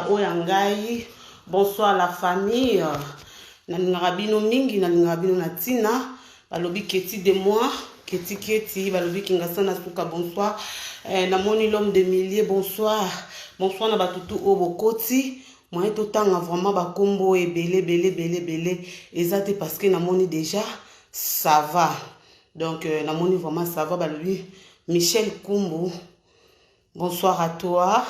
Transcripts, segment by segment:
Oyangai, bonsoir la famille. Naningabino mingi, naningabino natina. Balobi keti de moi, keti, balobi kingasana suka bonsoir. Namoni l'homme de milliers, bonsoir. Bonsoir na batutu obokoti. Moi totanga vraiment ba combo et belé. Exacte parce que namoni déjà ça va. Donc namoni vraiment ça va balobi Michel Kumbu. Bonsoir à toi.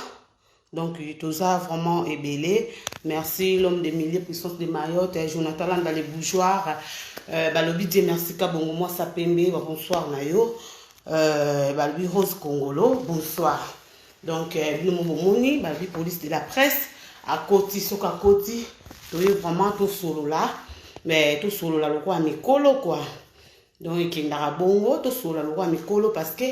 Donc, tout ça vraiment ébélé. Merci, l'homme des milliers, puissance de Mayotte, Jonathan dans les bougeoirs. Balobi dit merci, Kabongo, moi, Sapembe, bonsoir, Nayo. Balobi Rose Congolo, bonsoir. Donc, Binoumoni, Balobi police de la presse, à Koti, Soka Koti, tu es vraiment tout solo là. Mais tout solo là, le quoi, Mikolo, quoi. Donc, il y a bongo, tout solo là, le quoi, Mikolo, parce que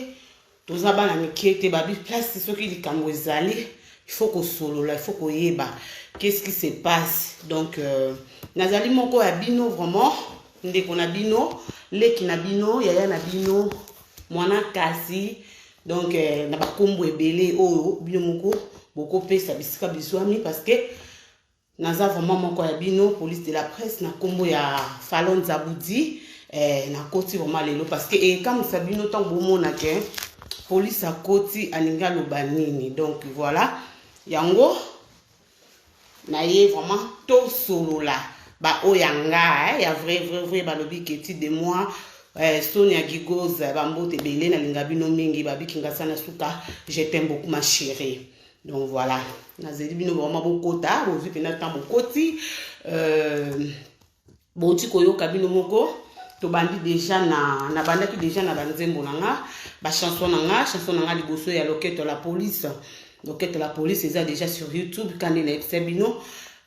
tout ça, bah, qui était, Babi, place, c'est ce qui dit, quand vous allez. Il faut qu'on solo là, il faut qu'on y ait qu'est-ce qui se passe. Donc, Nazali moko ya bino vraiment, ndeko na bino, leki na bino, yaya na bino, mwana kasi. Donc, na ba kombo ebele oyo bino moko boko pesa bisika biswami parce que naza vraiment moko ya bino police de la presse na kombo ya Falon Zaboudi na koti vraiment lelo parce que comme sabino tant bomona ke police a koti aninga lobanini. Donc voilà. Yango na ye vraiment to solo là ba oyanga ya vrai balobi keti de moi Sonia Gigoz bambote belé na lingabino mingi babikinga sana suka je t'aime beaucoup ma chérie. Donc voilà nazeli bino vraiment bokota bozi pena ta bokoti boti koyoka bino moko to bandi déjà na bandaki déjà na banzembo nanga ba chanson nanga liboso ya loketo la police. Donc, la police est déjà sur YouTube. Quand il est Sebino,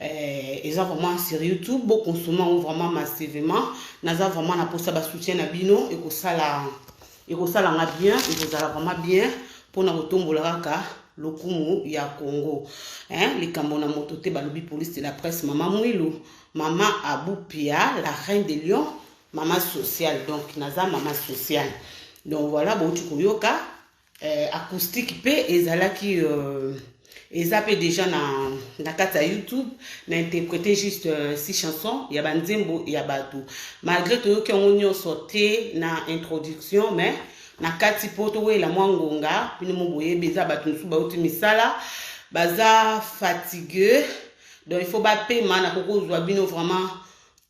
ils ont vraiment sur YouTube. Beaucoup consommant vraiment massivement. Nous avons vraiment la pour ça soutien à Bino et que ça la bien, et que ça vraiment bien pour nous retomber le raka le Kumu ya Congo. Les Cambona motote balobi police de la presse maman Mouilou, maman Abou Pia, la reine des lions, maman sociale. Donc, naza maman sociale. Donc voilà, bon tu koyoka. Acoustique pe ezalaki ezape déjà na kata YouTube na interprété juste 6 chansons ya banzembo ya bato malgré to que on y sorti na introduction mais na kati poto we la mwangonga pino moboye beza bato nsu ba uti misala baza fatigué donc il faut ba paiement na koko zwa bino vraiment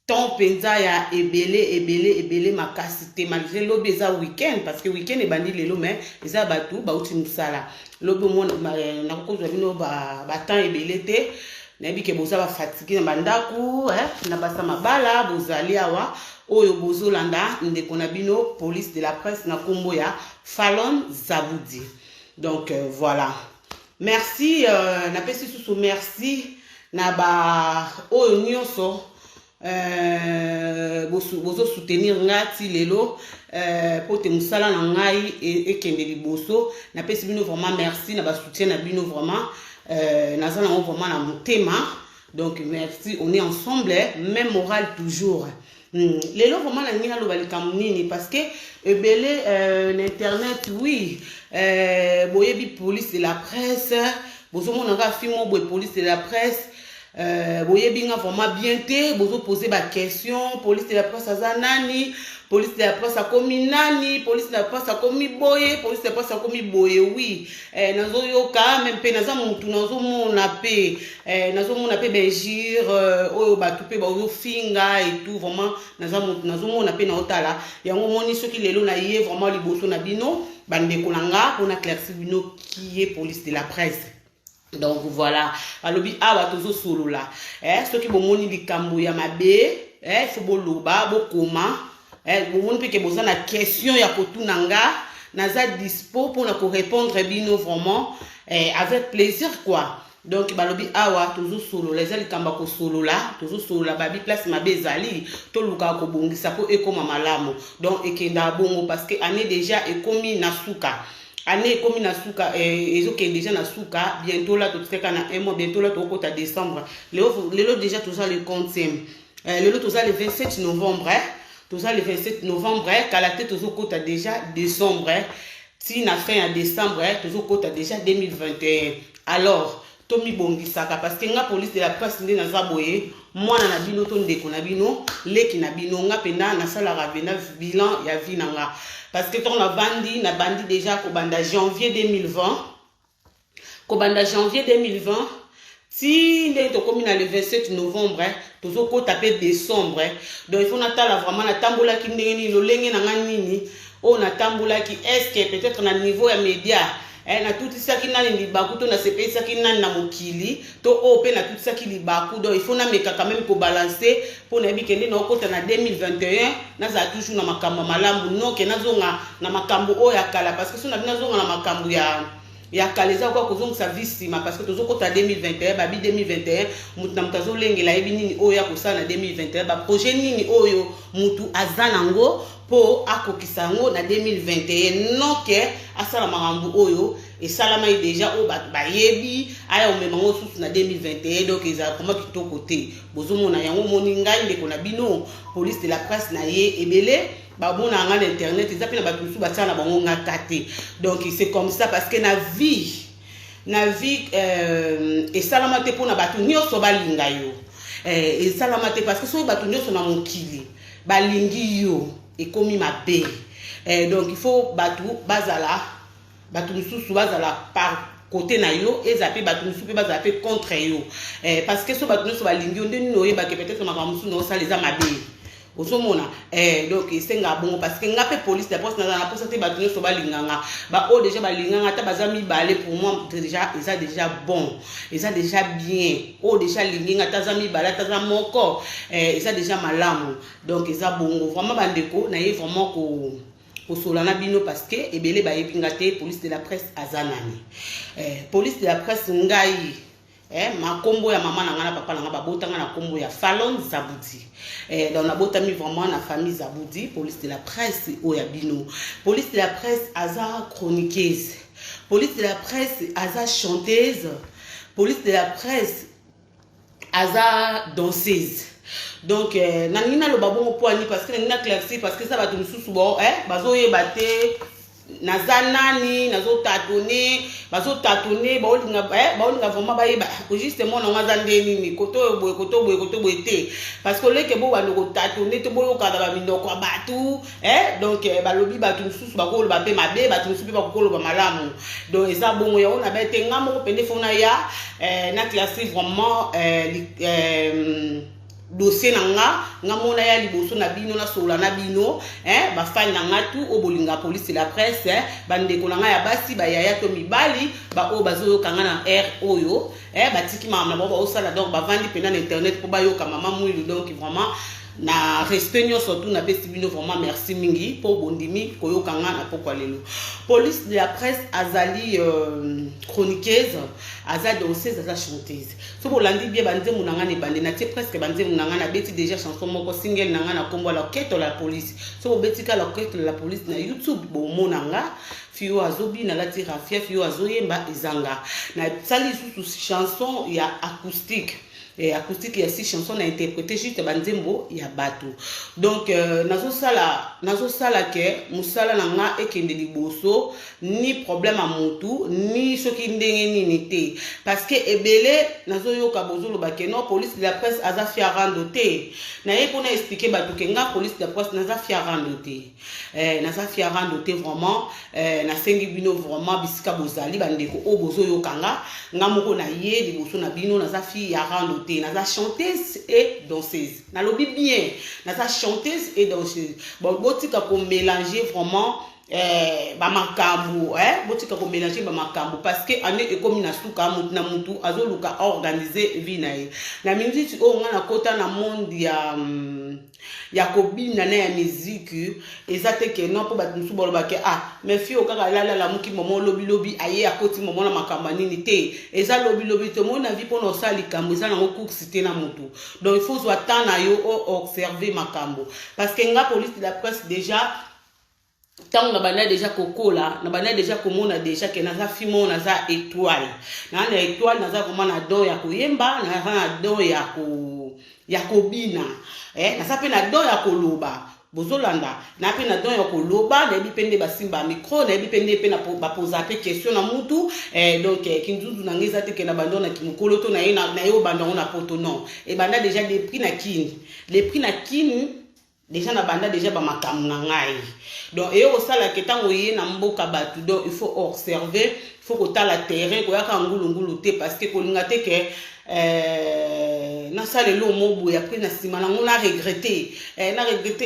ton penza ya ebele makasité malgré lobi eza week-end parce que week-end ebandi lelo mais eza batu ba uti musala lobi mo na kokozwa bino ba temps ebele te na bi ke boza ba fatigué na bandaku na basa mabala bozali awa oyo bozolanda ndeko na bino police de la presse na kombo ya Falon Zaboudi. Donc voilà. Merci na pesi susu merci na ba oyo nyonso bozo soutenir ngati lelo pour te musala na ngai et kende liboso na pesi bino vraiment merci na ba soutien na bino vraiment nazana vraiment na motema. Donc merci, on est ensemble même moral toujours. Lelo vraiment na ngina lo balika munini parce que ebele l'internet oui boyebi police de la presse bozo mona ka fimo boye police de la presse boyebi nga vraiment bien te bozo poser ba question police de la presse azanani police de la presse a komi nani police de la presse a komi boye police de la presse a komi boye oui nazo yoka même pe naza mutu nazo mona pe benjir oyo batu pe bazo finga et tout vraiment naza mutu nazo mona pe na otala yango moni soki lelo na ye vraiment liboso na bino bandeko nanga pona clairci bino qui est police de la presse. Donc voilà, alobi awa tozo solo là ceux qui bomoni likambo ya mabe faut boloba bokoma bomoni pe ke boza na question ya kotunanga naza dispo pour na ko répondre bino vraiment avec plaisir quoi. Donc balobi awa tozo solo les likamba ko solo là tozo solo la babi place mabe ezali to luka ko bongisa ko ekoma malamu donc ekenda bongo parce que année déjà ekomi na suka. Année comme na suka ezoke déjà na suka bientôt là tout fait kana un mois bientôt là tout à décembre lelo déjà tout ça le 15e lelo tout ça le 27 novembre tout ça le 27 novembre kala tête tout côté déjà décembre si na fin à décembre tout côté déjà 2021 alors tomi bongisaka parce que nga police de la presse nde naza boye mwana na bino to ndeko na bino leki na bino nga pena nasalaka vena bilan ya vie nanga parce que ton avandi na bandi déjà kobanda janvier 2020 si nde tokomi na le 27 novembre tozokota pe décembre donc il faut natala vraiment natambolaki ndenge nini lolenge nanga nini o natambolaki est-ce que peut-être na niveau ya média na tutisaki nani libaku to na sepesaki nani na mokili to o pe na tutisaki libaku donc il faut na meka quand même ko balancer pour na bikende na okota na 2021 naza toujours na makambo malambu non ke nazonga na makambo o ya kala parce que so na nazonga na makambo ya kaleza kwa kozongisa visima parce que tozokota 2021 babi 2021 mutu na mutazo lengela yebi nini oyo ya kosala na 2021 ba projet nini oyo mutu azanango po akokisa yango na 2021 noke asala makambo oyo esalama déjà o bayebi aya omemango susu na 2021 donc eza comment kitoko te bozomona yango moni ngai ndeko na bino police de la presse na ye ebele babona nga na internet eza pe na bato mosusu batia na bango ngaka te donc c'est comme ça parce que na vie esalama te mpona bato nyonso balinga yo esalama te parce que soki bato nyonso na mokili balingi yo ekomi mabe donc il faut bato mosusu bazala par côté na yo ezape bato mosusu pe bazala pe contre yo parce que so bato nyonso balingi yo nde nini oyebake peut-être makambo mosusu na osala eza mabe osomona donc esenga bongo parce que nga pe police de poste na poste te bato nyonso balinganga ba o déjà balinganga ta baza mibale pour moi déjà eza déjà bon eza déjà bien o déjà linginga ta za mibale ta za moko eza déjà malamu donc eza bongo vraiment bandeko na ye vraiment ko solana bino parce que ebele ba yebinga te police de la presse azanani police de la presse ngai ma combo ya maman na ngana papa na nga babotanga na combo ya Fallon Zaboudi donc na botami vraiment na famille Zaboudi police de la presse o ya bino police de la presse aza chroniqueuse police de la presse aza chanteuse police de la presse aza danseuse donc nanina lo babongo poani parce que nanina classé parce que ça va tout sous bon bazoyeba te nazanani nazotatone baolinga vraiment bayeba justement na ngaza ndeni ni koto boye te parce que leke bo bando kotatone to boyoka ba mindoko batu donc balobi batu mususu bakolo ba pe mabe batu mususu bakolo ba malamu donc eza bongo ya ona bete ngamo pende fona ya na classé vraiment dossier nanga ngamona ya liboso na bino na sola na bino ba fan nanga tu obolinga police de la presse bandeko nanga ya basi ba yaya to mibali ba o bazo kanga na r oyo batiki mama na bo osala donc ba vandi pena na internet po ba yo kama mama mwilu donc vraiment na respect surtout na pesi bino vraiment merci mingi po bondimi koyokanga na pokwa lelo police de la presse azali chroniqueuse aza danseuse aza chanteuse so bolandi bien banze munanga ne bande na tie presque banze munanga na beti déjà chanson moko single nanga na kombo la quête la police so betika la quête la police na YouTube bo monanga fio azobi na lati rafia fio azoyemba ezanga na sali sous chanson ya acoustique acoustique ya si chanson na interprété juste banzembo ya bato donc nazo sala ke musala nanga ekende liboso ni problème a mutu ni soki ndenge nini te parce que ebele nazo yoka bozolo bakeno police de la presse aza fiarando te na ye pona expliquer bato ke nga police de la presse naza fiarando te vraiment na sengi bino vraiment bisika bozali bandeko o bozo yokanga nga moko na ye liboso na bino naza fiarando naza chanteuse et danseuse na lobi bien naza chanteuse et danseuse bon botika ko mélanger vraiment ba makambo botika ko mélanger ba makambo parce que ane ekomi na suka mutu na mutu azoluka organiser vie na ye na minute o nga na kota na monde ya kobina na ya musique ezate ke non po ba musu boloba ke mais fi o kaka la muki momo lobi aye akoti momo na makamba nini te eza lobi te mo na vie pour no sali kambo eza na course te na mutu donc il faut zo attendre yo observer makambo parce que nga police de la presse déjà tant na bana déjà kokola na bana déjà komona déjà que naza fimo naza étoile na étoile naza vraiment na don ya koyemba na don ya kobina naza pe na don ya koloba bozolanda na pe na don ya koloba na yebi pende basimba micro na yebi pende pe na bapoza pe question na mutu donc kinzuzu na ngeza te ke na bando na kimokolo to na ye na yo bando na poto non et banda déjà des prix na kini les prix na kini déjà na banda déjà ba makamu na ngai donc et au sala ke tango ye na mboka batu donc il faut observer il faut ko la terrain ko yaka ngulu te parce que ko linga te ke na sale lo mobu après na sima na ngona regretter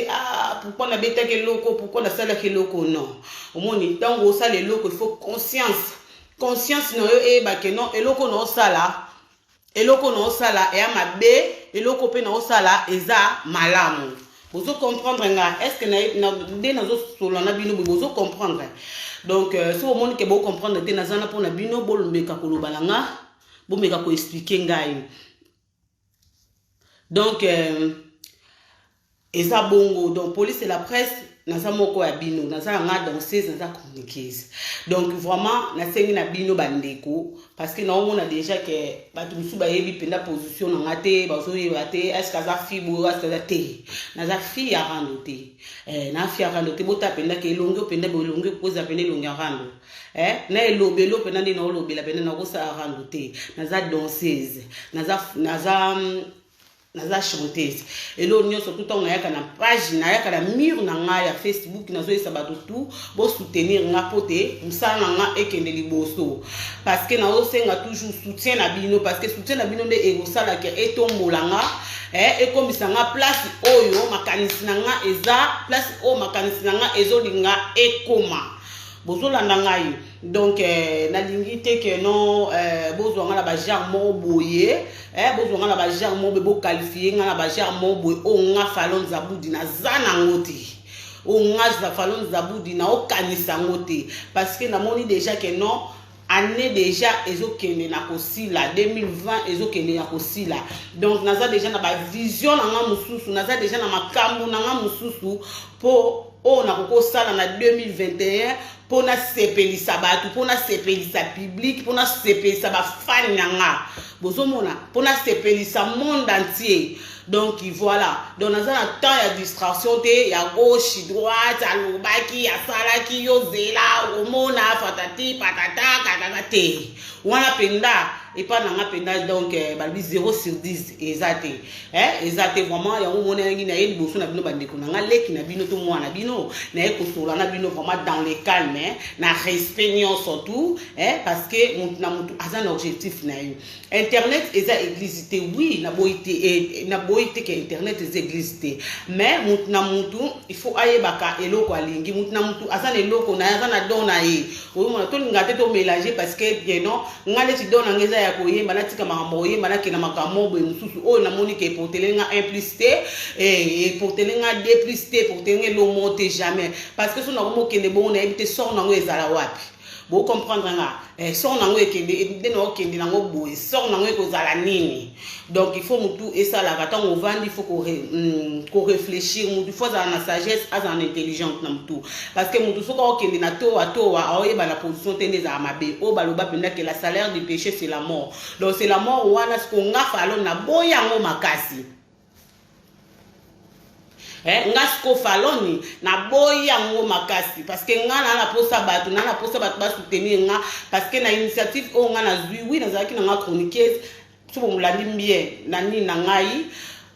ah pourquoi na beta ke loko pourquoi na sala ke loko non au moni tango sale loko il faut conscience no yo e ba ke non eloko no sala e amabe eloko pe no sala eza malamu. Vous comprendre nga est-ce que na zo solo na bino vous comprendre donc si au monde que vous comprendre te na zana pour na bino bolomeka koloba nga bomeka ko expliquer ngai donc eza bongo donc police et la presse naza moko ya bino naza nga danseuse naza chroniqueuse donc vraiment na sengi na bino bandeko parce que na omona déjà que batu musu ba yebi penda position na ngate bazo yeba te est-ce que za fibo est-ce que te naza fi ya rando te na fi ya rando te bota penda ke longo penda bo longo poza penda longo rando na elobelo penda ndi na olobela penda na ko sa rando te naza danseuse naza chanteuse et là on surtout on a na page na yaka na mur na nga ya Facebook na zo esa bato tout bo soutenir nga pote musala nga ekende liboso parce que na o senga toujours soutien na bino parce que soutien na bino nde ekosala ke etombola nga ekombisa nga place oyo makanisi na nga eza place o makanisi na nga ezolinga ekoma bozolanda ngai donc na lingi te que non bozwanga na ba genre mo boye bozwanga na ba genre mo be bo qualifier nga na ba genre mo boye o nga falon zabudi na zana ngoti o nga za falon zabudi na okanisa ngoti parce que na moni déjà que non année déjà ezokende na kosila 2020 ezokende na kosila donc naza déjà na ba vision na nga mususu naza déjà na makambu na nga mususu po o na koko sala na 2021 pour na sepelisa batu pour na sepelisa public pour na sepelisa ba fan nga bozomona pour na sepelisa monde entier donc voilà donc naza na temps ya distraction te ya gauche droite alobaki ya salaki yo zela omona fatati patata kataka te wana penda et pas nanga penda donc balbi 0 sur 10 ezate ezate vraiment ya omona ngi na yeli boso na bino bandeko nanga leki na bino to mwana bino na ekosola na bino vraiment dans le calme na respect surtout parce que na mutu azana objectif na yo internet eza église te oui na boité que internet eza église te mais mutu na mutu il faut ayebaka eloko alingi mutu na mutu azana eloko na azana dona ye omona to linga te to mélanger parce que bien non ngale ti dona ngeza ya koyemba na tika makambo oyemba na kena makambo boye mususu oyo na moni ke portelenga implicité et portelenga déplicité portelenga lo monte jamais parce que so na mo kende bon na ebite sort na ngo ezala wapi bo comprendre nga sort na ngo ekende de no kende na ngo boye sort na ngo ekozala nini donc il faut mutu esala kata ngo vandi il faut ko réfléchir mutu faut za na sagesse as en intelligente na mutu parce que mutu soka okende na toa oyeba la position tende za mabe o baloba penda que la salaire du péché c'est la mort donc c'est la mort wana ce qu'on nga falo na boya ngo makasi ngasko faloni na boya ngo makasi parce que nga na posa batu ba soutenir nga parce que na initiative o nga na zui oui na zaki na nga chroniqueuse so bomulandi bien na ni na ngai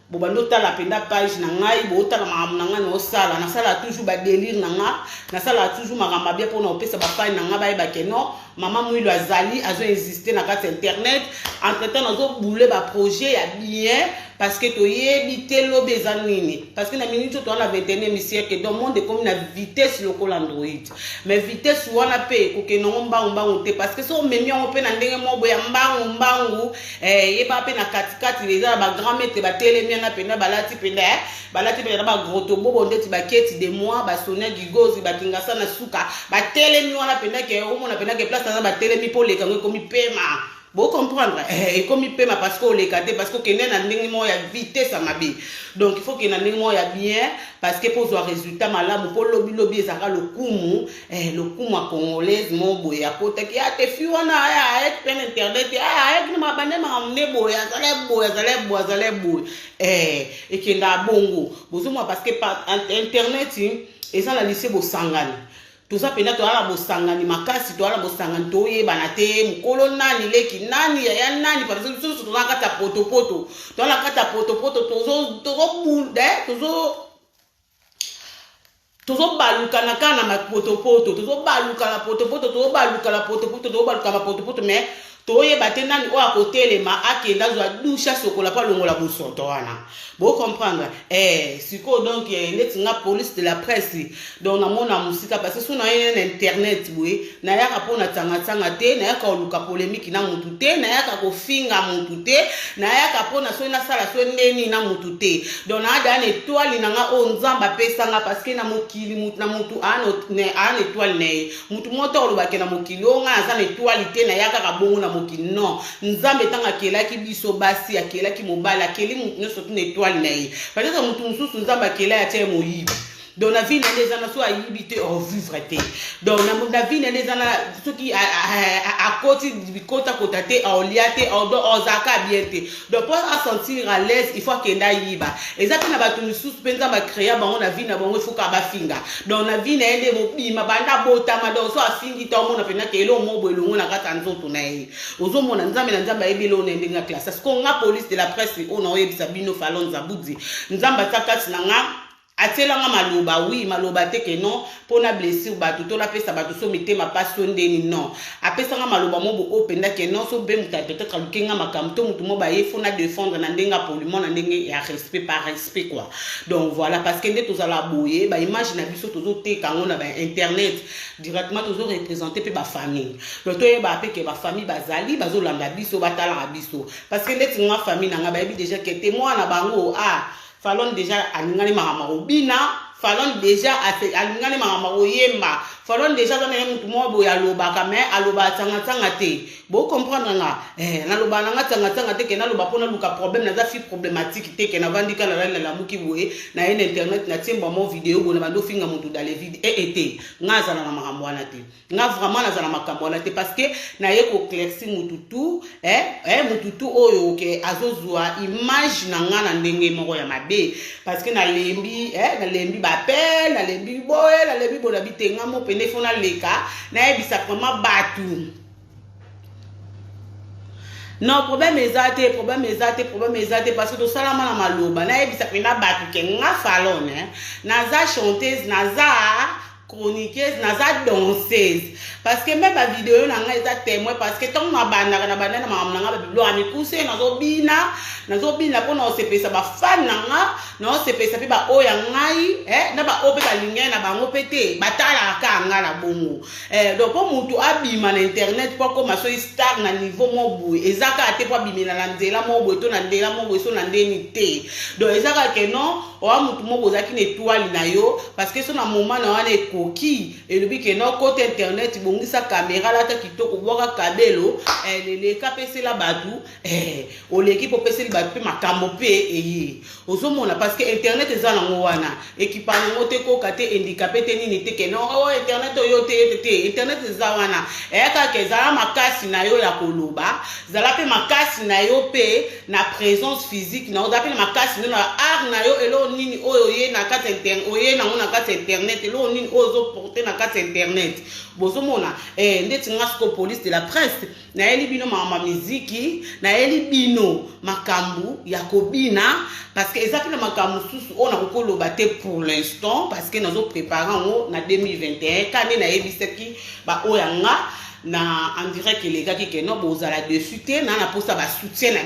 bobando tala penda page na ngai bo tala mamu na nga no sala na sala toujours ba délire na nga na sala toujours makamba bien pour na opesa ba fine na nga ba eba ke non maman mwilo azali azo insister na kati internet entre temps nazo boule ba projet ya bien parce que to yebi telo bezanini parce que na minute to na 21e siècle dans monde comme na vitesse local Android mais vitesse wana pe ko ke no mbangu te parce que so memi on pe na ndenge mo boya mbangu yeba pe na katikati les ba grand maître ba telemi na pena balati pena ba groto bobo ndeti ba keti de moi ba sonia gigozi ba kingasa na suka ba telemi wana pena ke o mona pena ke place na ba telemi po le kango komi pema Vous comprenez? Et comme il peut parce qu'on les gâte, parce qu'il y a un vitesse à ma vie. Donc il faut qu'il y ait un bien, parce que pour le résultat, malade, pour le lobby, ça va le coup à congolaise, mon boy, à côté qui a des filles, on a internet, et qui a bongo. Parce que par internet, et ça la lycée Bosangani. Tout ça pena to ala bosangani makasi to ala bosangani to ye banate mukolo nani leki nani ya nani par exemple so to kata poto to ala kata poto tozo bunde tozo baluka na kana ma poto tozo baluka la poto tozo baluka la poto tozo baluka la poto mais toye batena ni o akotelema akenda zwa dusha sokola pa longola bosoto wana bo comprendre siko donc netinga police de la presse donc na mona musika parce que sona internet boye na yaka pona tanga te na yaka oluka polémique na mutu te na yaka kofinga mutu te na yaka pona so na sala so neni na mutu te donc na ada étoile nanga o nzamba pesa nga parce que na mokili mutu na mutu an étoile ne mutu moto olobake na mokili o nga za étoile te na yaka ka bongo na non nzambe tanga kelaki biso basi akelaki mobala akeli mutu nyonso tuna étoile na ye peut-être mutu mosusu nzambe akela ya tie moyibi donc la vie n'est pas so ayibi te en vivre te donc la vie n'est pas ce qui à côté du côté te en liate en zaka bien te donc pour sentir à l'aise il faut que nda yiba exactement na batu mosusu penza ba créer bango na vie na bango il faut ka ba finga donc la vie n'est pas bima banda botama donc so afingi to mona pena ke lo mobo elongo na kata nzoto na ye ozomona nzambe na nzambe ayebile o nende nga classe parce qu'on a police de la presse on a yebisa bino falon za budzi nzamba takati na nga atelanga maloba oui maloba te que non pona blessure batu to la pesa batu so mitema passion ndeni non apesanga maloba mobo openda que non so be muta peut-être lukenga makamto mutu mo ba yefona défendre na ndenga poliment na ndenge ya respect par respect quoi donc voilà parce que nde tozala boye ba image na biso tozo te kango na ba internet directement tozo représenter pe ba famille donc to ba pe que ba famille bazali bazolanda biso batala biso parce que nde tinga famille na nga ba yebi déjà que témoin na bango falon déjà alingani makamako bina falon déjà alingani makamako yemba falon déjà dans mutu mo boya lobaka mais aloba tanga te bo comprendre nga na loba nga tanga te ke na loba pona luka problème na za fi problématique te ke na vandika na la muki boye na internet na timba mo vidéo bona bando finga mutu dans les vidéos te nga za na makambo wana te nga vraiment na za na makambo wana te parce que na ye ko clairci mutu tout mutu tout oyo ke azozwa image na nga na ndenge moko ya mabe parce que na lembi bapel na lembi boye na lembi bona bitenga mo pene fona leka na ebisa vraiment batu non problème ezate parce que to salama na maloba na ebisa pena batu ke nga falon naza chanteuse naza chroniqueuse naza danseuse parce que même la vidéo na nga eza témoin parce que tant na banda na maman na nga biblo ami poussé nazobina pona osepesa ba fan na nga na osepesa pe ba oya ngai na ba ope ba lingé na bango pété batala ka nga la bongo donc pour mutu abima na internet pour comme so star na niveau mobu ezaka te pour bimina na nzela mobu to na ndela mobu so na ndeni te donc ezaka ke non o mutu mobu zaki na étoile na yo parce que so na moment na wana ekoki elobi ke non côté internet bongisa caméra la ta kitoko boka kabelo le kapese la batu o l'équipe opese ba pe makambo pe ozomona parce que internet eza na ngwana ekipa ngo te ko kate handicapé te nini te ke non internet oyo te internet eza wana ka ke zala makasi na yo ya koloba zala pe makasi na yo pe na présence physique na oda pe makasi na art na yo elo nini oyo ye na kate internet oye na ngona kate internet elo nini ozo porter na kate internet bozomona ndeti ngasko police de la presse na eli bino ma muziki na eli bino makambu ya kobina parce que exactement makambu susu on a kokoloba te pour l'instant parce que nazo préparer ngo na 2021 kane na ebisaki ba oyanga na en direct les gars qui no bozala dessus te na posa ba soutien na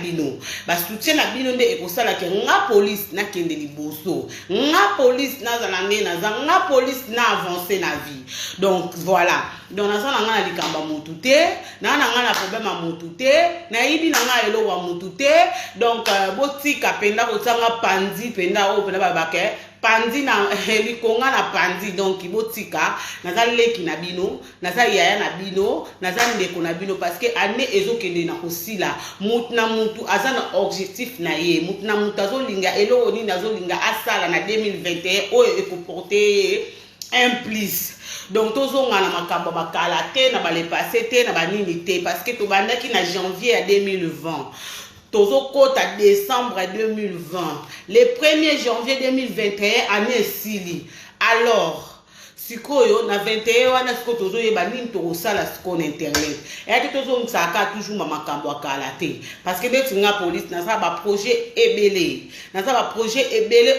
bino nde ekosala ke nga police na kende liboso nga police na zalande na nga police na avancer na vie donc voilà donc na zana nga na likamba mutu te na nga na problème a mutu te na yibi na nga elo wa mutu te donc botika penda kotanga panzi penda o penda babake pandi na likonga na pandi donc botika naza leki na bino naza yaya na bino naza ndeko na bino parce que année ezokende na kosila mutu na mutu aza na objectif na ye mutu na mutu azolinga eloko nini azolinga asala na 2021 oyo ekoporte un plus. Donc tozonga na makambo bakala te na bale passé te na banini te parce que tobandaki na janvier à 2020 tozo kota décembre 2020 le 1er janvier 2021 année sili. Alors sikoyo na 21 wana siko tozo yeba nini tokosala siko na internet et tozo msaka toujours makambo akala te parce que neti nga police na sa ba projet ebele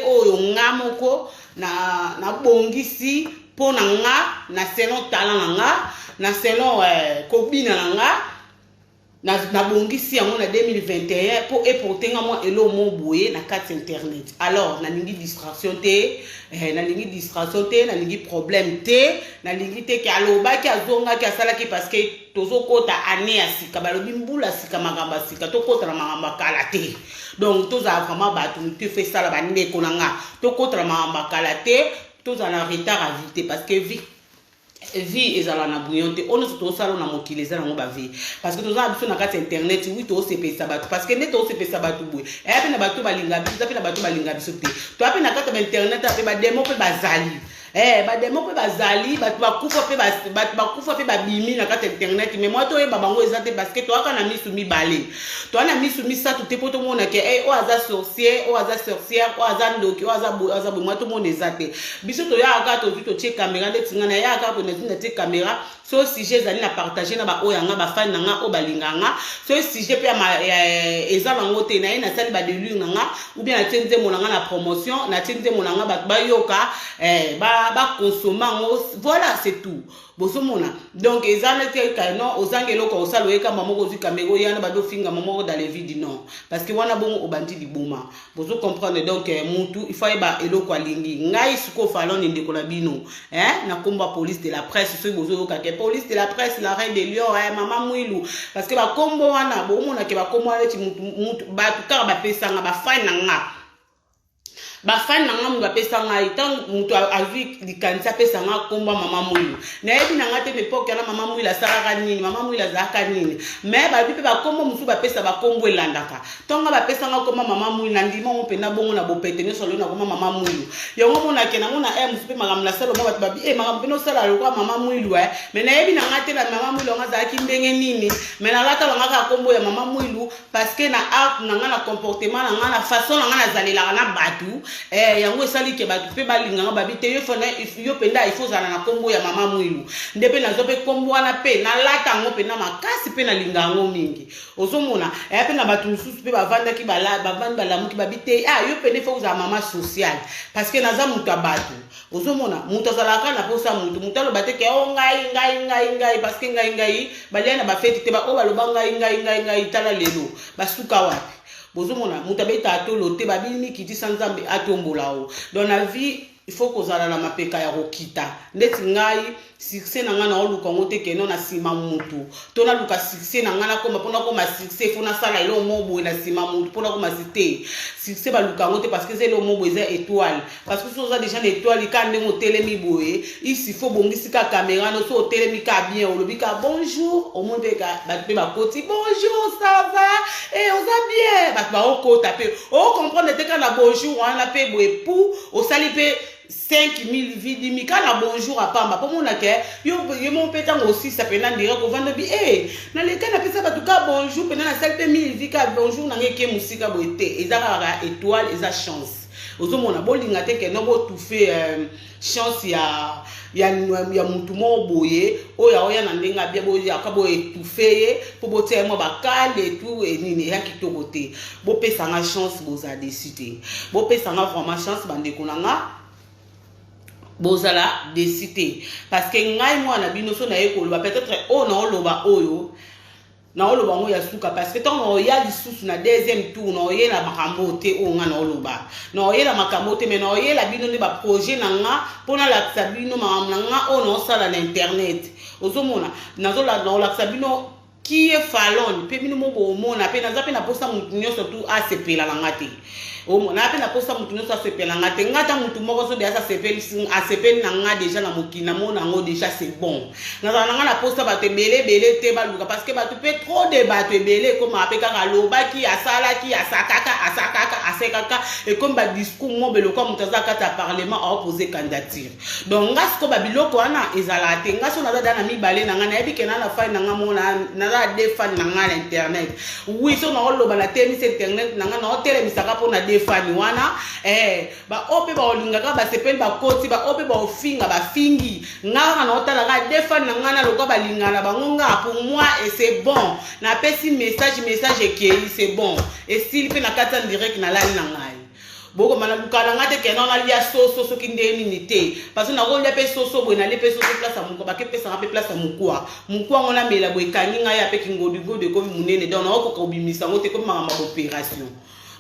oyo nga moko na bongisi po na nga na selon talent na nga na selon kobina na nga na bongisi yango na 2021 po eporter nga mo elo mo boye na carte internet. Alors na lingi distraction te na lingi problème te na lingi te ki aloba ki azonga ki asala ki parce que tozo kota année ya sika balobi mbula sika magamba sika to kota na magamba kala te. Donc toza vraiment batu te fait ça la bande konanga to kota na magamba kala te toza na retard à vite parce que vie ezala na bouillonte on se to sala na mokili ezala ngo ba vie parce que toza biso na carte internet oui to sepesa batu parce que ne to sepesa batu boy e pe na batu balinga biso pe na batu balinga biso te to pe na carte internet pe ba demo pe bazali ba demo pe bazali batu bakufa pe babimi na carte internet mais moi to e babango ezate parce que to aka na misu mi balé to na misu mi sa to te poto mona ke o aza sorcière o aza ndoki o aza moi to mona ezate biso to ya aka to tie caméra de tinga na ya aka po na tie caméra so sujet zali na partager na ba oyanga ba fan nga o balinganga so sujet pe ezala ngote na ina sali ba delure nga ou bien na tienze monanga na promotion na tienze monanga ba yoka ba consommer voilà c'est tout bosomona donc ezana te kaino ozangelo ko osalo eka mamoko zu kamego yana ba do finga mamoko dans les vides non parce que wana bongo obandi di boma bozo comprendre donc mutu il faut ba eloko alingi ngai suko falon ndeko na bino na komba police de la presse so bozo ka ke police de la presse la reine des lions mama mwilu parce que ba kombo wana bomona ke ba kombo wana ti mutu ba tukara ba pesanga ba fine nga bafani nanga mu bapesa nga itan mutu avi likanisa pesa nga komba mama mwilu na yebi nanga te mepoke na mama mwilu asala nini mama mwilu azaka nini mais ba bipe ba kombo musu bapesa ba kombo elandaka tonga bapesa nga komba mama mwilu na ndima mo pena bongo na bopete ne solo na komba mama mwilu yango mona ke na mona musu pe magam na salo mo bat babi magam peno sala lokwa mama mwilu mais na yebi nanga te na mama mwilu nga zaki ndenge nini mais na lata nga ka kombo ya mama mwilu parce que na art nanga na comportement nanga na façon nanga na zalela na batu yango esali ke batu pe balinganga babite yo fona yo penda il faut zana na kombo ya mama mwilu ndepe nazo pe kombo wana pe na lata ngo pe na makasi pe na lingango mingi ozomona pe na batu mususu pe bavanda ki bavanda balamuki babite yo pende faut za mama social parce que naza mutu abatu ozomona mutu azalaka na posa mutu alo bateke ngai parce que ngai baliana ba fete te ba o baloba ngai tala lelo basuka wapi bozomona mutabeta atolo te babini kiti sanzambe atombolawo dans la vie il faut kozala na mapeka ya rokita ndeti ngai succès na nga na oluka ngote keno na sima mutu to na luka succès na nga na koma pona koma succès fona sala ilo mobo na sima mutu pona koma cité succès ba luka ngote parce que c'est le mobo eza étoile parce que so za déjà une étoile ka ndemo telemi boye ici faut bongisi ka caméra no so telemi ka bien olobi ka bonjour au monde ka ba pe ba koti bonjour ça va oza bien ba oko taper o comprendre te ka na bonjour on la pe boye pour au sali pe 5000 vies mikala bonjour à pamba pour mon accueil yo mon pétang aussi ça peut n'en dire qu'on va bi na les cas na pesa ba tout cas bonjour pendant la salle 1000 vies ka bonjour na ngeke musika boité ezara étoile eza chance ozomona bolinga te ke no bo tout fait chance ya mutu mo boye oya na ndenga bia boye akabo étouffé pour boté mo bakale tout et nini ya kitoko te bo pesa nga chance boza décider bo pesa nga vraiment chance bande konanga bozala décider parce que ngai moi na bino so na ekoloba peut-être na oloba oyo na oloba ngo ya suka parce que tant on ya lisusu na deuxième tour na oye na makambo te o nga na oloba na oye na makambo te mais na oye la bino ne ba projet na nga pona la sabino makambo na nga o na sala na internet ozomona nazo la na la sabino qui est falon pe bino mo bomona pe naza pe na posa mutu nyonso tu asepela na ngati na pe na posa mutu nyonso asepela ngati ngata mutu moko so de asepeli na nga déjà na mokina mona ngo déjà c'est bon naza na nga na posa bato ebele te baluka parce que bato pe trop de bato ebele comme ape kaka lobaki asalaki asekaka et comme ba discours mo beloko mutu aza kata parlement a opposé candidature donc nga siko babiloko wana ezala te nga so naza dana mibale na nga na yebi kena na fai na nga mona na des fans na nga internet oui so na oloba na temis internet na nga na hotel misaka po na des fans wana ba ope ba olingaka ba sepel ba koti ba ope ba ofinga ba fingi nga na otala ka des fans na nga na lokwa ba lingana bango nga pour moi et c'est bon na pesi message qui c'est bon et s'il fait na kata direct na la na ngai boko mana lukala ngate ke na lia soso kinde minute parce que na ko lia pe soso bo na lia pe soso place amuko ba ke pesa pe place amukwa ngona mela bo ekangi ngai ya pe kingodu de ko munene donc na ko ko bimisa ngote ko mama opération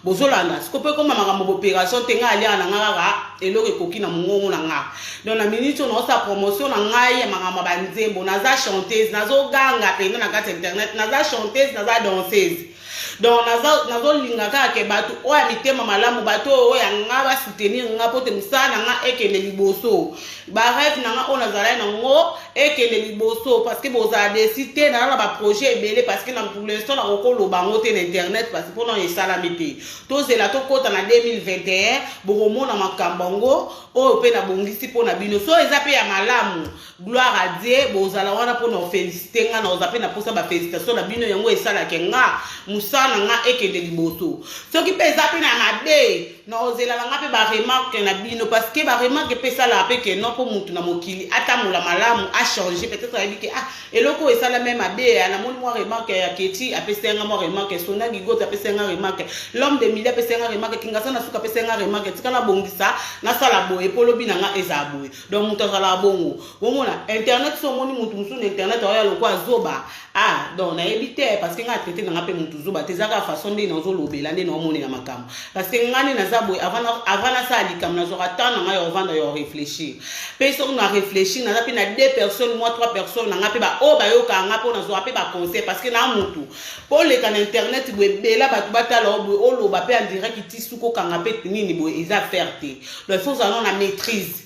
bozolanda sikope ko mama opération te nga alia na ngaka eloko ekoki na mungongo na nga donc na minute on sa promotion na ngai ya mama banzembo naza chanteuse nazo ganga pe na kata internet naza chanteuse naza danseuse donc nazo linga kaka bato oya mitema malamu bato oya nga ba soutenir nga pote musana nga ekele liboso ba rêve na nga ona zala na ngo ekele liboso parce que boza décider na ba projet ebele parce que na pour l'instant na kokolo bango te na internet parce que pour non esala mité to zela to kota na 2021 bokomona makambango o pe na bongisi po na bino so eza pe ya malamu gloire à Dieu bozala wana po na féliciter nga na oza pe na posa ba félicitation na bino yango esala ke nga musana nga ekende liboso soki pe eza pe na mabe na ozela nga pe ba remarque na bino parce que ba remarque pe sala pe ke non po mutu na mokili atamula malamu a changer peut-être a dit que eloko esala même mabe na moni moi remarque ya Keti apesa nga moi remarque Sona Gigot apesa nga remarque l'homme de Mille apesa nga remarque Kingasa na suka apesa nga remarque tikala bongisa na sala boye polobi na nga eza boye donc mutu sala bongo bomona internet so moni mutu musu na internet oya lokwa zoba donc na ebite parce que nga traité na nga pe mutu zoba tezaka façon de nazo lobela nde na omoni na makambo parce que ngani na zaboye avant na sa likam na zo ratana nga yo vanda yo réfléchir personne na réfléchir na pe na deux personnes moi trois personnes na nga pe ba o ba yo ka nga po na zo pe ba conseil parce que na mutu pour le kan internet boye bela ba batala o lo ba pe en direct ti suko ka nga pe nini boye eza ferté donc il faut ça na maîtrise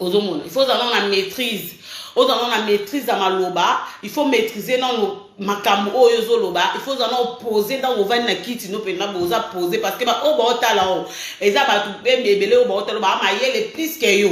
aux hommes il faut ça na maîtrise na maîtrise à maloba il faut maîtriser dans makambo oyo zoloba il faut en poser dans ovani na kiti no pena boza poser parce que ba o ba otala o eza ba tu bebele o ba otala ba ma yele plus que yo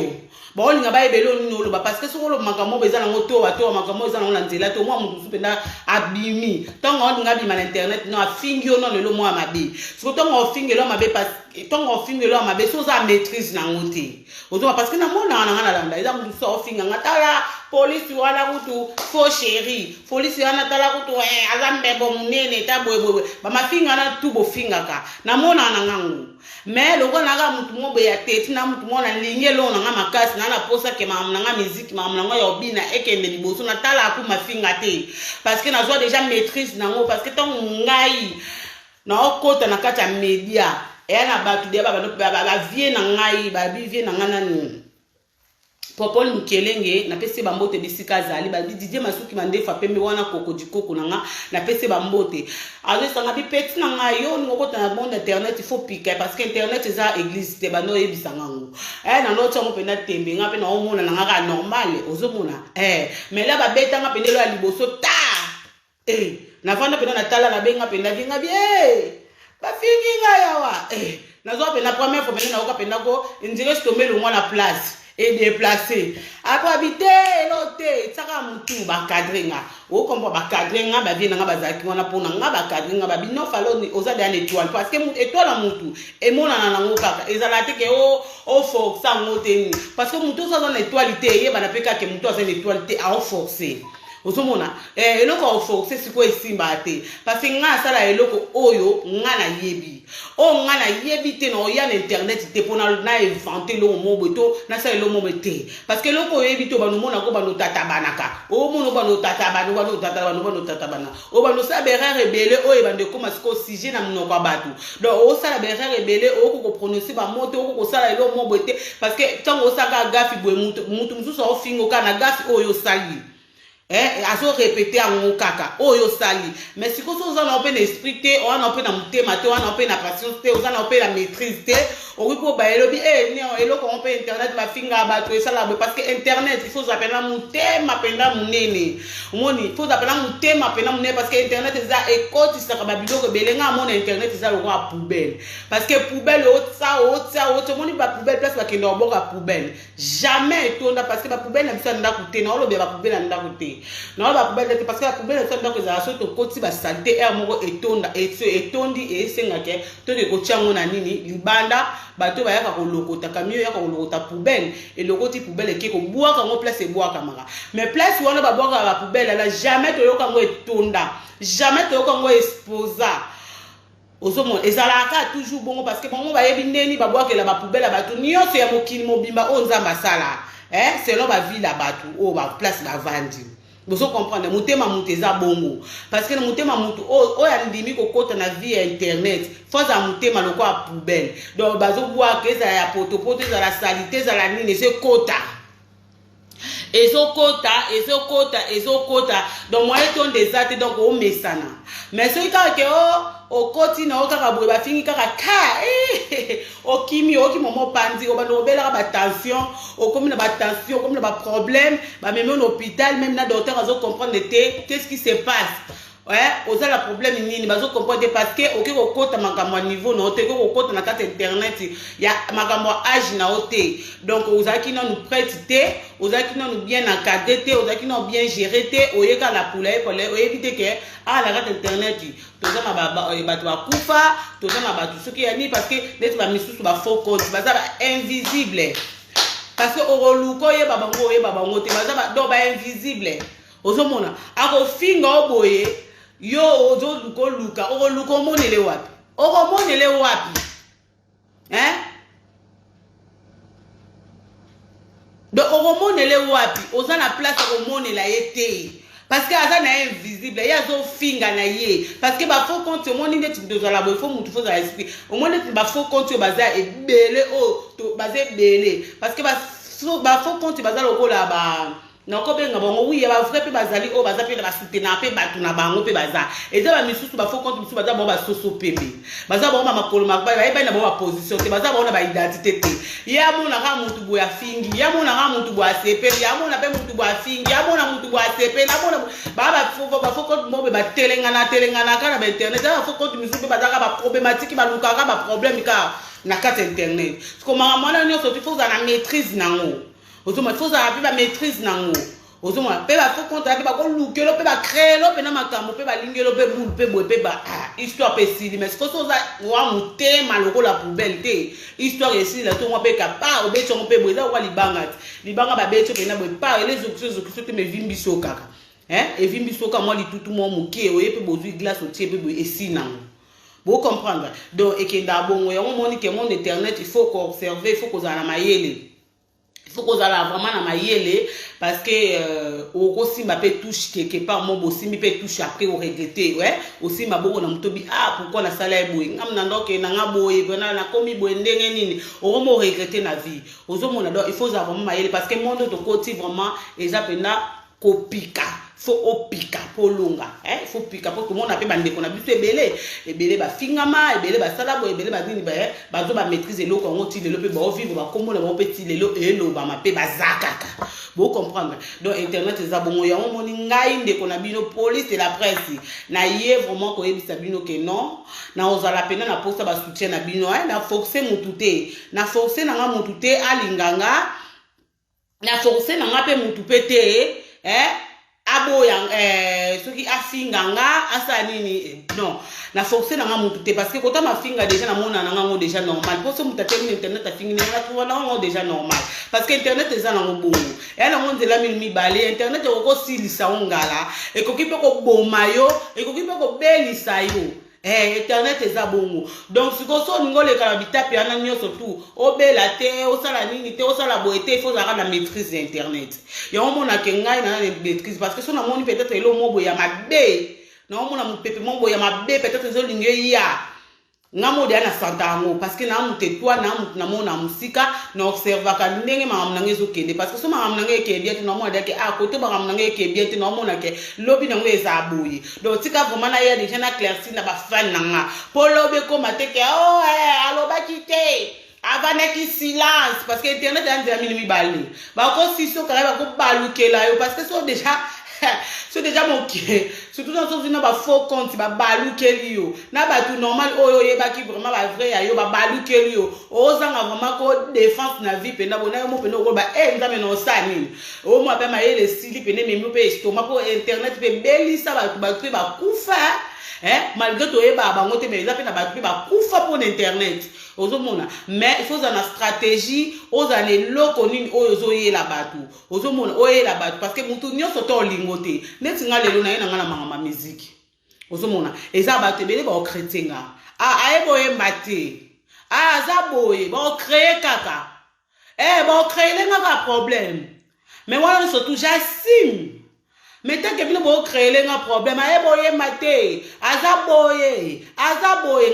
ba olinga ba ebele no loba parce que so lo makambo beza na ngoto bato makambo eza na nzela to moi mutu pena abimi tonga olinga bima na internet no afingi yo no lelo moi mabe so tonga ofingi lo mabe parce tonga ofingi lo mabe so za maîtrise na ngote ozo parce que na mona na landa eza mutu so ofinga ngatala police wana kutu fo chéri police wana tala kutu azambe bo munene ta boy ba mafinga na tu bo finga ka na mona na ngangu mais loko na ga mutu mo be ya tete na mutu mo na linge lo na makasi na posa ke mama na musique mama na yo bina ekende liboso na tala ku mafinga te parce que na zo déjà maîtrise na ngo parce que ton ngai na okota na kata media na batu dia ba vie na ngai ba vie na ngana ni Popol Mukelenge na pese bambote bisika zali ba Didier Masuki mandefa pembe wana kokodikoko nanga na pese bambote azo sanga bi petit nanga yo ngoko ta monde internet il faut piquer parce que internet eza église te bano yebisanga ngo na no tongo pena tembe nga pe na omona nanga ka normal ozomona mais là ba beta nga pendelo ya liboso ta na vanda pena na tala na benga pena vinga bien ba fingi nga yawa na zo pena première fois pena na oka pena ko ndire tomber le moi la place et déplacé après habiter l'hôtel saka mutu ba cadrenga o kombo ba cadrenga ba vie nga bazaki wana pona nga ba cadrenga ba bino faloni oza de étoile parce que étoile la mutu et mona na ngo kaka ezala te ke o forcer ngoteni parce que mutu ça dans étoilité ye bana peka ke mutu ça une étoilité à forcer ozomona eloko forcer siko esimba te parce que nga sala eloko oyo nga na yebi o nga na yebi te no ya na internet te pona na inventer lo moboto na sala lo momete parce que loko yebi to banu mona ko banu tatabanaka o mono banu tatabanu banu tatabana o banu sa berere rebele o ebande ko masiko sujet na mnoko batu donc o sala berere rebele o ko prononcer ba moto o ko sala lo mobote parce que tango saka gafi boy mutu mususu o fingo kana gafi oyo sali azo répéter en kaka oyo sali mais si ko so za na open esprit te on a open na mutema te on a open na patience te on a open la maîtrise te o wi po ba elobi non eloko on peut internet ba finga ba to sala parce que internet il faut appeler mutema penda munene moni il faut appeler mutema penda munene parce que internet za ekoti sa ka ba biloko belenga mon internet za lo kwa poubelle parce que poubelle o moni ba poubelle place ba kendo boka poubelle jamais tonda parce que ba poubelle na bisa nda kute na olo be ba poubelle nda kute non ba poubelle parce que la poubelle ça ndako za so to koti ba saleté air moko etonda etondi et sengake to de ko tiango na nini libanda bato ba yaka ko lokota kamio yaka ko lokota poubelle et lokoti poubelle ke ko boaka ngo place e boaka maka mais place wana ba boaka ba poubelle là jamais to yoka ngo etonda jamais to yoka ngo exposa ozomo ezalaka toujours bongo parce que bongo ba yebi ndeni ba boaka la ba poubelle bato nyonso ya mokili mobimba o nzamba sala selon ba ville la bato o ba place ba vandi. Vous comprenez, mutema muteza bongo parce que mutema mutu o ya ndimi ko kota na vie internet faut za mutema loko a poubelle donc bazo boa ke za ya poto za la salité za la nini c'est kota donc moi ton des actes donc o mesana mais ce ka ke o koti na o kaka boye ba fingi kaka o kimi momo pandi o bando bela ba tension o comme na ba tension comme na ba problème ba même en hôpital même na docteur azo comprendre qu'est-ce qui se passe aux la problème nini bazo comprendre parce que okiko kota makambo niveau na ote ko kota na carte internet ya makambo âge na ote donc ozaki na nous prêter ozaki na nous bien encadrer te ozaki na bien gérer te oyeka la poule pour les oyebite que la carte internet toza na bato ba kufa toza na bato soki ya ni parce que les ba misusu ba faux compte baza invisible parce que oroluko ye babango te baza ba do ba invisible ozomona ako finga oboye yo ozo luka monele wapi donc monele wapi oza na place ko monela yete parce que aza na invisible ya zo finga na ye parce que ba faux compte au monde ndeti doza la bo faut mutu faut za esprit au monde ba faux compte baza ebele to baza ebele parce que ba faux compte baza lokola ba na ko benga bongo oui ba vrai pe bazali o baza pe na ba soutenir pe batu na bango pe baza eza ba misusu ba faux compte misusu baza bo ba soso pepe baza bo ma makolo makba ba na bo ba position te baza bo na ba identité te ya mona ka mutu bo ya fingi ya mona ka mutu bo asepe ya mona pe mutu bo afingi ya mona mutu bo asepe na mona ba faux compte mo be ba telengana ka na ba internet ba faux compte misusu pe baza ka ba problématique ba luka ka ba problème ka na carte internet parce que mama nyo so tu faut na maîtrise nango ozoma faut avoir la maîtrise nango ozoma pe ba faut compte pe ba ko lukelo pe ba créer lo pe na makambo pe ba lingelo pe boule pe boye pe ba histoire pe sili mais ko so za wa mutema loko la poubelle te histoire ici la to mo pe ka pa obecho mo pe boye za wa libanga ba becho pe na boye pa les autres te me vimbi so kaka et vimbi so ka mo li tutu mo muke oye pe bozui glace o tie pe boye esi nango. Vous comprendre donc et que d'abord on moni que mon internet il faut conserver il faut qu'on a la mayele il faut qu'on a vraiment la mayele parce que au aussi m'a peut touche quelque part mon aussi mi peut touche après au regretter aussi m'a beaucoup na mtobi pourquoi na sala eboy ngam na ndoke na ngaboye bona na komi boye ndenge nini au mo regretter na vie ozo mona donc il faut vraiment mayele parce que monde de côté vraiment les apena kopika faut opika polonga faut pika pour que mon appelle bande qu'on a biso ebele ba fingama ebele ba sala bo ebele ba nini ba zo ba maîtriser lo ko ngoti le pe ba vivre ba komo le ba petit le lo elo ba ma pe ba zakaka vous comprendre donc internet za bongo ya moni ngai nde ko na bino police et la presse na ye vraiment ko yebisa bino que non na ozala pena na posta ba soutien na bino na forcer mutute na forcer na nga mutute alinganga na forcer na nga pe mutupete aboya soki afinganga asa nini non na forcer na nga mutu te parce que kota mafinga déjà na mona na ngo déjà normal pour so mutate ni internet afingi na ko na ngo déjà normal parce que internet eza na ngo bongo ya na ngo nzela mi bale internet ko silisa ngala e ko kipe ko bomayo e ko kipe ko belisa yo internet eza bongo donc siko so ngole kala bitape ana nyo surtout obela te osala nini te osala boete il faut avoir la maîtrise d'internet ya omona ke ngai na maîtrise parce que so na moni peut-être elo mobo ya mabe na omona mupepe mobo ya mabe peut-être zo linge ya ngamo de na santango parce que na mute toi na mona musika na observa ka ndenge maam nange zo kende parce que so maam nange ke bien na mo de ke a côté maam nange ke bien na mo na ke lobi na ngwe za boye donc tika vraiment na ya déjà na clairci na ba fan nanga po lobi ko mateke oh alo ba kite avana ki silence parce que internet a ndami mi bali ba ko siso kala ba ko balukela yo parce que so déjà moké surtout dans ce na ba faux compte ba balukeli yo na ba tout normal oyo yeba ki vraiment ba vrai ya yo ba balukeli yo ozanga vraiment ko défense na vie pena bona mo pena ko ba nzame no sani o mo pe ma yele sili pena me mo pe estomac ko internet pe belisa ba kufa malgré to yeba ba ngote mais za pe na ba kufa pour internet ozomona mais il faut une stratégie ozane loko nini ozo yela batu ozomona oyela batu parce que mutu nyonso to lingote neti nga lelo na ye na nga na mangama musique ozomona eza batu bele ba chrétien nga ayebo yemba te aza boye ba créer kaka ba créer nga problème mais wana surtout j'assume mais tant que bino bo créer nga problème ayebo yemba te aza boye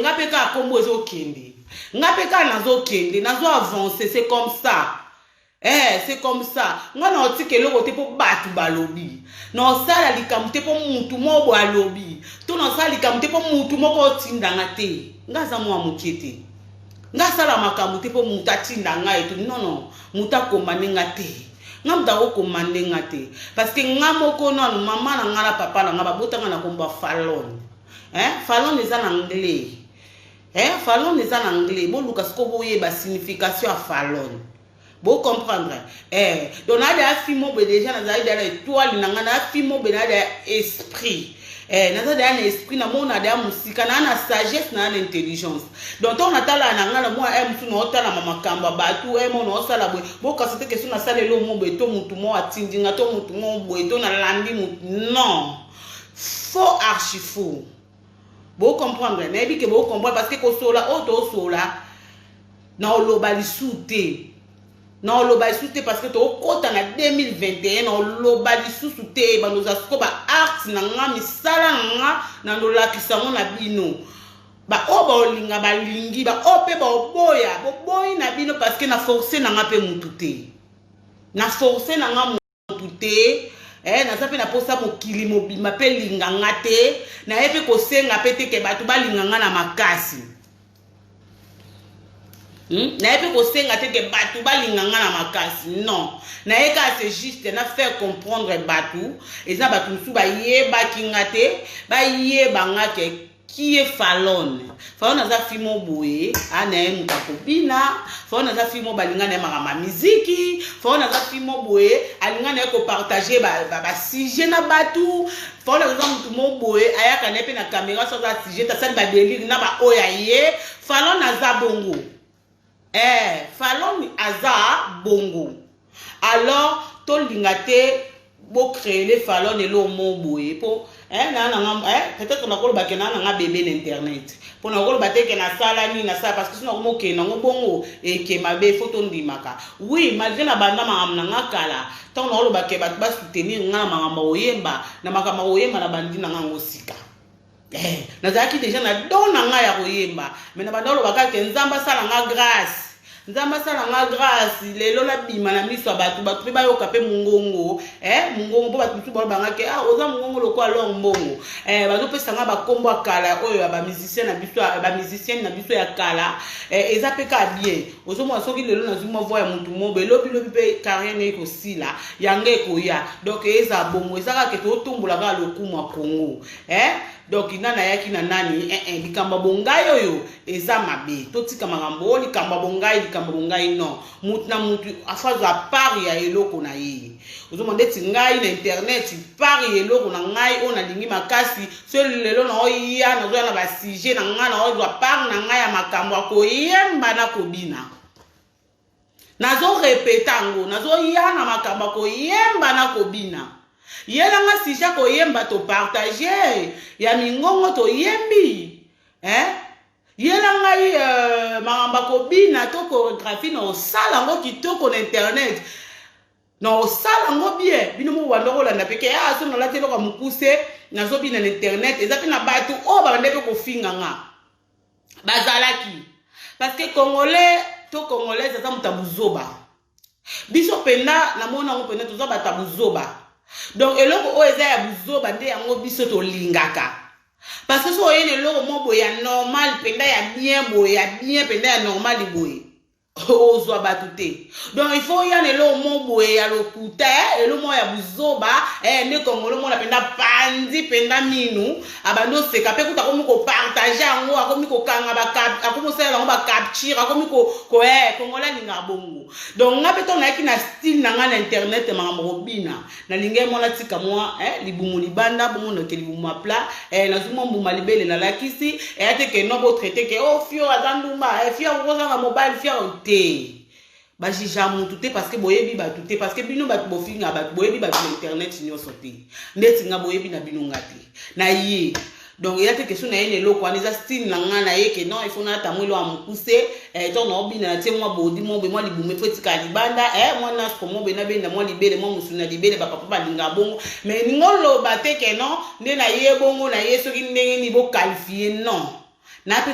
nga pe ka kombo ezo kende ngapeka nazo kende nazo avancer c'est comme ça c'est comme ça nga na otike loko te po batu balobi na osala likambo te po mutu mo bo alobi to na osala likambo te po mutu moko tindanga te nga za mo amukete nga sala makambo te po mutu atindanga eto non mutu akomande nga te nga mutu akomande nga te parce que nga moko non mama na nga na papa na nga babotanga na komba Fallon Fallon eza na anglais Fallon est en anglais. Bon, Lucas, comment vous avez la signification à Fallon? Vous comprendre? Donc, on a des films déjà dans la étoile, on a des films dans l'esprit. Dans l'esprit, on a des musique, on a la sagesse, on a l'intelligence. Donc, on a la nangana, moi, on a la maman kamba batu, on a la boue. Bon, quand c'était question, on a salé le mot, beto, moutumo, atindinga, to, moutumo, beto, on a landi, non. Faux, archi faux. Vous comprenez, mais que vous comprenez parce que sola auto sola na olobali soute na olobali soute parce que to kota na 2021 na olobali soute ba nous asko ba art na nga misala nga na lolakisa ngo na bino ba oba olinga ba lingi ba ope ba boy na bino parce que na forcer na nga pe mutute na forcer na nga mutute na sape na posa mokili mobima pe linganga te na epe ko senga pete ke batu ba linganga na makasi na epe ko senga te ke batu ba linganga na makasi non na eka c'est juste na faire comprendre batu eza batu nsu ba yeba kingate ba yeba ngake qui est Fallon aza fimo boye ana mutakobina Fallon aza fimo balinga na mama muziki Fallon aza fimo boye alinga na ko partager ba sujet na batu Fallon aza mutu mo boye ayaka na pe na caméra so za sujet ta sali ba délire na ba oya ye Fallon aza bongo Fallon aza bongo alors to lingate bo créer les Fallon et lo mo boye po peut-être qu'on a encore un bébé d'internet. Pour nous avoir que na sala ni na ça parce que sinon on moque na ngobongo et que ma bé photo ndimaka. Oui, malgré la banda ma na kala. Tant on a le ba soutenir nga mama oyemba na makama oyemba na bandi na ngosika. Na zaki déjà na dona nga ya oyemba. Mais na banda lo bakake nzamba sala nga grâce. Nzamba sala nga grâce lelo la bima na miso batu pe ba yoka pe mungongo mungongo po batu tu banga ke oza mungongo lokwa long mbongo bazo pesa nga ba kombo akala oyo ba musicien na biso ba musicien na biso ya kala eza pe ka bien ozo mo soki lelo na zuma voix ya mutu mo be lobi pe carrière ne ko sila yange ko ya donc eza bongo eza ka ke to tumbola ka lokuma Congo donc inana yaki na nani likamba bongai oyo eza mabe totika makambo likamba bongai non mutu na mutu afaza part ya eloko na ye ozoma ndeti ngai na internet part ya eloko na ngai ona lingi makasi so lelo na oya na zo na ba sujet na nga na ozo part na ngai ya makambo akoyemba na kobina nazo repetango nazo ya na makambo akoyemba na kobina yela nga sija ko yemba to partager ya mingongo to yembi yela nga mangamba ko bina to chorégraphie no sala ngo kitoko na internet no sala ngo bien bino mo wanda ko landa peke so na latelo ka mukuse nazo bina na internet eza pe na batu o ba ndebe ko finga nga bazalaki parce que congolais to congolais ça mutabuzoba biso penda na mona ngo penda toza batabuzoba donc eloko o eza ya buzoba nde yango biso to lingaka parce que so yene eloko mo boya normal penda ya bien penda ya normal boye ozwa batute donc il faut y aller lo mo boye ya lokuta elo mo ya buzoba ne kongolo mo na penda pandi penda minu abando seka pe kuta komi ko partager yango akomi ko kanga ba cap akomi sala ngo ba capture akomi ko kongola ninga bongo donc nga beto na ki na style na nga na internet makambo bina na linge mo la tika moi libumu libanda bongo na ke libumu pla na zumo mbuma libele na lakisi ate ke no bo traiter ke oh fio azandumba fio ngoza na mobile fio te bajija mutu te parce que boyebi batu te parce que bino batu bofinga batu boyebi batu na internet nyonso te ndeti nga boyebi na bino ngati na ye donc il y a des questions na yene loko aniza style na nga na ye ke non il faut na tamwelo amukuse to na obina na te mwa bodi mo be mwa libume fetika libanda mwa na sko mo be na benda mwa libele mwa musuna libele ba papa balinga bongo mais ngolo bateke non nde na ye bongo na ye soki ndenge ni bo qualifier non na pe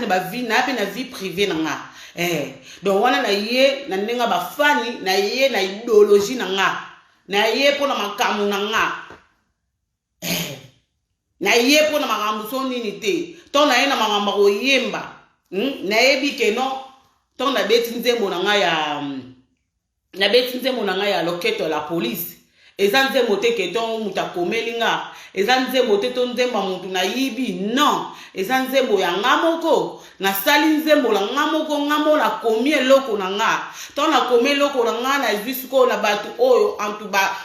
na vie privée na nga donc wana na ye na ndenga bafani na ye na idéologie na nga na ye pona makamu na nga na ye pona makambo so nini te to na ye na makambo ko yemba na ye bike no to na beti nzembo na nga ya loketo la police eza nzembo te ke to mutakomeli nga eza nzembo te to nzemba mutu na yibi non eza nzembo ya nga moko na sali nzembo la nga moko nga mo na komi eloko na nga to na komi eloko na nga na jusqu'o na batu oyo antu ba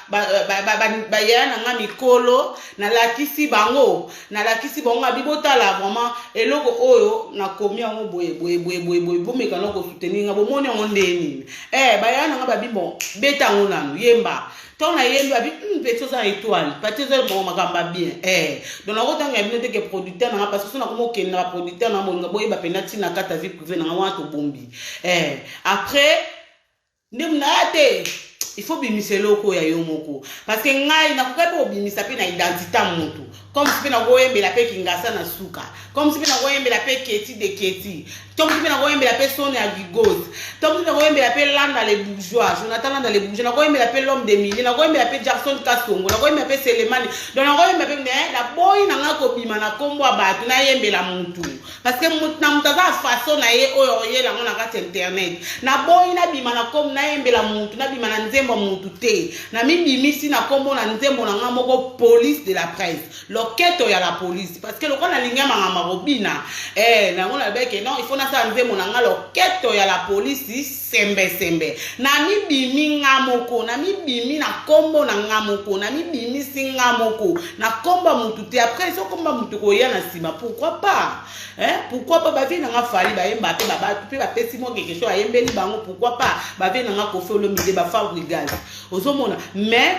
ya na nga mikolo na lakisi bango abibotala vraiment eloko oyo na komi yango boye bomeka no ko soutenir nga bomoni yango ndeni ba ya na nga babimbo beta ngo nanu yemba ton na yemba bi petit ça étoile petit ça bon makamba bien donc na kotanga ya binote ke producteur na parce que na komo ke na producteur na moninga boye ba penati na kata vie privée na wa to bombi après ndem na ate il faut bimisa loko ya yo moko parce que ngai na kokepa obimisa pe na identité mutu comme si pe na goyembela pe kingasa na suka comme si pe na goyembela pe keti de keti comme si pe na goyembela pe sone ya gigose comme si pe na goyembela pe landa les bourgeois Jonathan landa les bourgeois na goyembela pe l'homme de milliers na goyembela pe Jackson Kasongo na goyembela pe Selemani donc na goyembela pe la boy na nga ko bima na kombo abatu na yembela mutu parce que na mutaza façon na ye oyo ye la ngona kati internet na boy na bima na kombo na yembela mutu na bima na nzembo mutu te na mibimisi na kombo na nzembo na nga moko police de la presse loketo ya la police parce que lokona linga mangama robina na ngona beke non il faut na sa nzembo na nga loketo ya la police sembe na mibimi nga moko na mibimi na kombo na nga moko na mibimi singa moko na komba mutu te après so komba mutu ko ya na sima pourquoi pas ba vie na nga fali ba yemba pe ba pe ba pesi mo quelque chose ayembeli bango pourquoi pas ba vie na nga ko fe lo mide ba fa brigade ozomona mais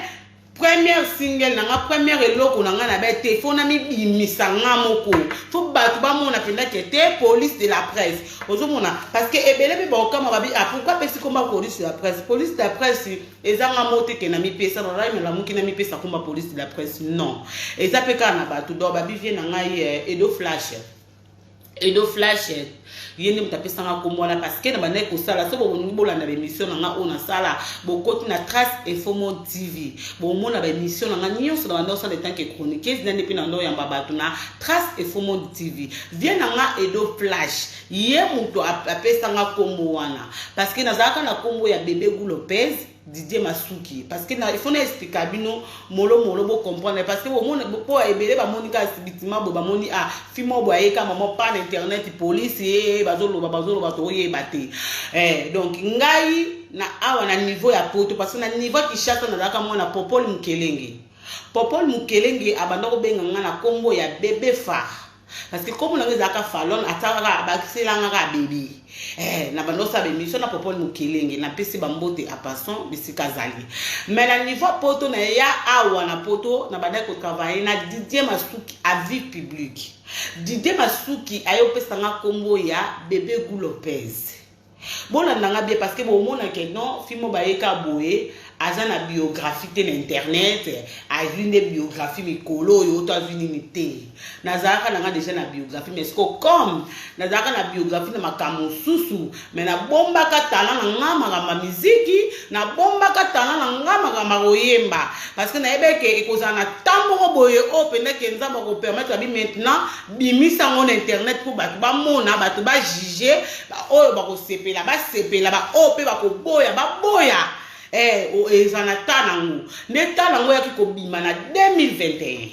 première single na nga première eloko na nga na ba téléphone na mibimisa nga moko fo batu ba mona penda ke te police de la presse ozomona parce que ebele be ba okama ba bi pourquoi pesi komba police de la presse ezanga mote ke na mi pesa na la muki na mi pesa komba police de la presse non eza pe kana batu do ba bi vie na nga Edo Flash yende mutapesa nga komona parce que na bana ko sala so bo bola na émission na nga ona sala bo koti na Trace Info TV bo mona ba émission na nga nyonso na banda so le temps que chroniqueuse na depuis na ndo ya babatu na Trace Info TV vient na nga Edo Flash ye muto apesa nga kombo wana parce que nazaka na kombo ya Bébé Gou Lopez Didier Masuki parce que il faut expliquer bino molo bo comprendre parce que au monde po ebele ba monika sibitima bo ba moni fimo bo ayeka maman pas internet police bazolo to ye bate donc ngai na awa na niveau ya poto parce que na niveau ki chata na daka mona Popol Mukelenge abanda ko benga nga na kombo ya Bébé Fa parce que comme on a zaka falon ataka bakisela nga bébé na bandosa be mission na Popol Mukelenge na pesi bambote a passant bisika zali mais na niveau poto na ya awa na poto na banda ko travailler na Didier Masuki à vie publique Didier Masuki ayo pesa nga kombo ya Bébé Gou Lopez bona nanga bien parce que bo mona ke non fimo ba yeka boye aza na biographie te na internet azwi nde biographie mikolo oyo to azwi nini te nazalaka nanga déjà na biographie mais siko comme nazalaka na biographie na makambo mosusu mais nabombaka talent na nga makambo ya miziki nabombaka talent na nga makambo ya koyemba parce que nayebeke ekozala na ntango boye oyo pendeke nzambe akopermettre abi maintenant bimisa ngo na internet mpo bato bamona bato bajuge oyo bakosepela basepela baoyo mpe bakoboya baboya eza na ta nango nde ta nango yaki kobima na 2021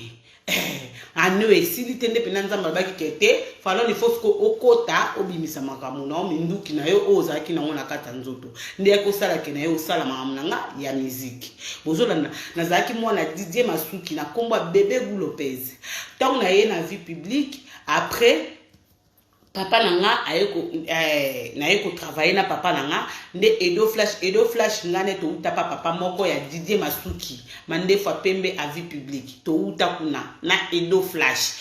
ane esili te nde mpena nzambe alobaki kete faloni fo siko okota obimisa makambo na yo minduki na yo oyo ozalaki nango na kati ya nzoto nde yaki osalaki na yo osala makambo na nga ya miziki bozolanda nazalaki mwana Didier Masuki na nkombo ya Bebe Gou Lopez ntango na ye na vie publique après papa nanga naye ko travailler na papa nanga nde Edo Flash ngane to uta papa moko ya Didier Masuki mande fa pembe à vie publique to uta kuna na Edo Flash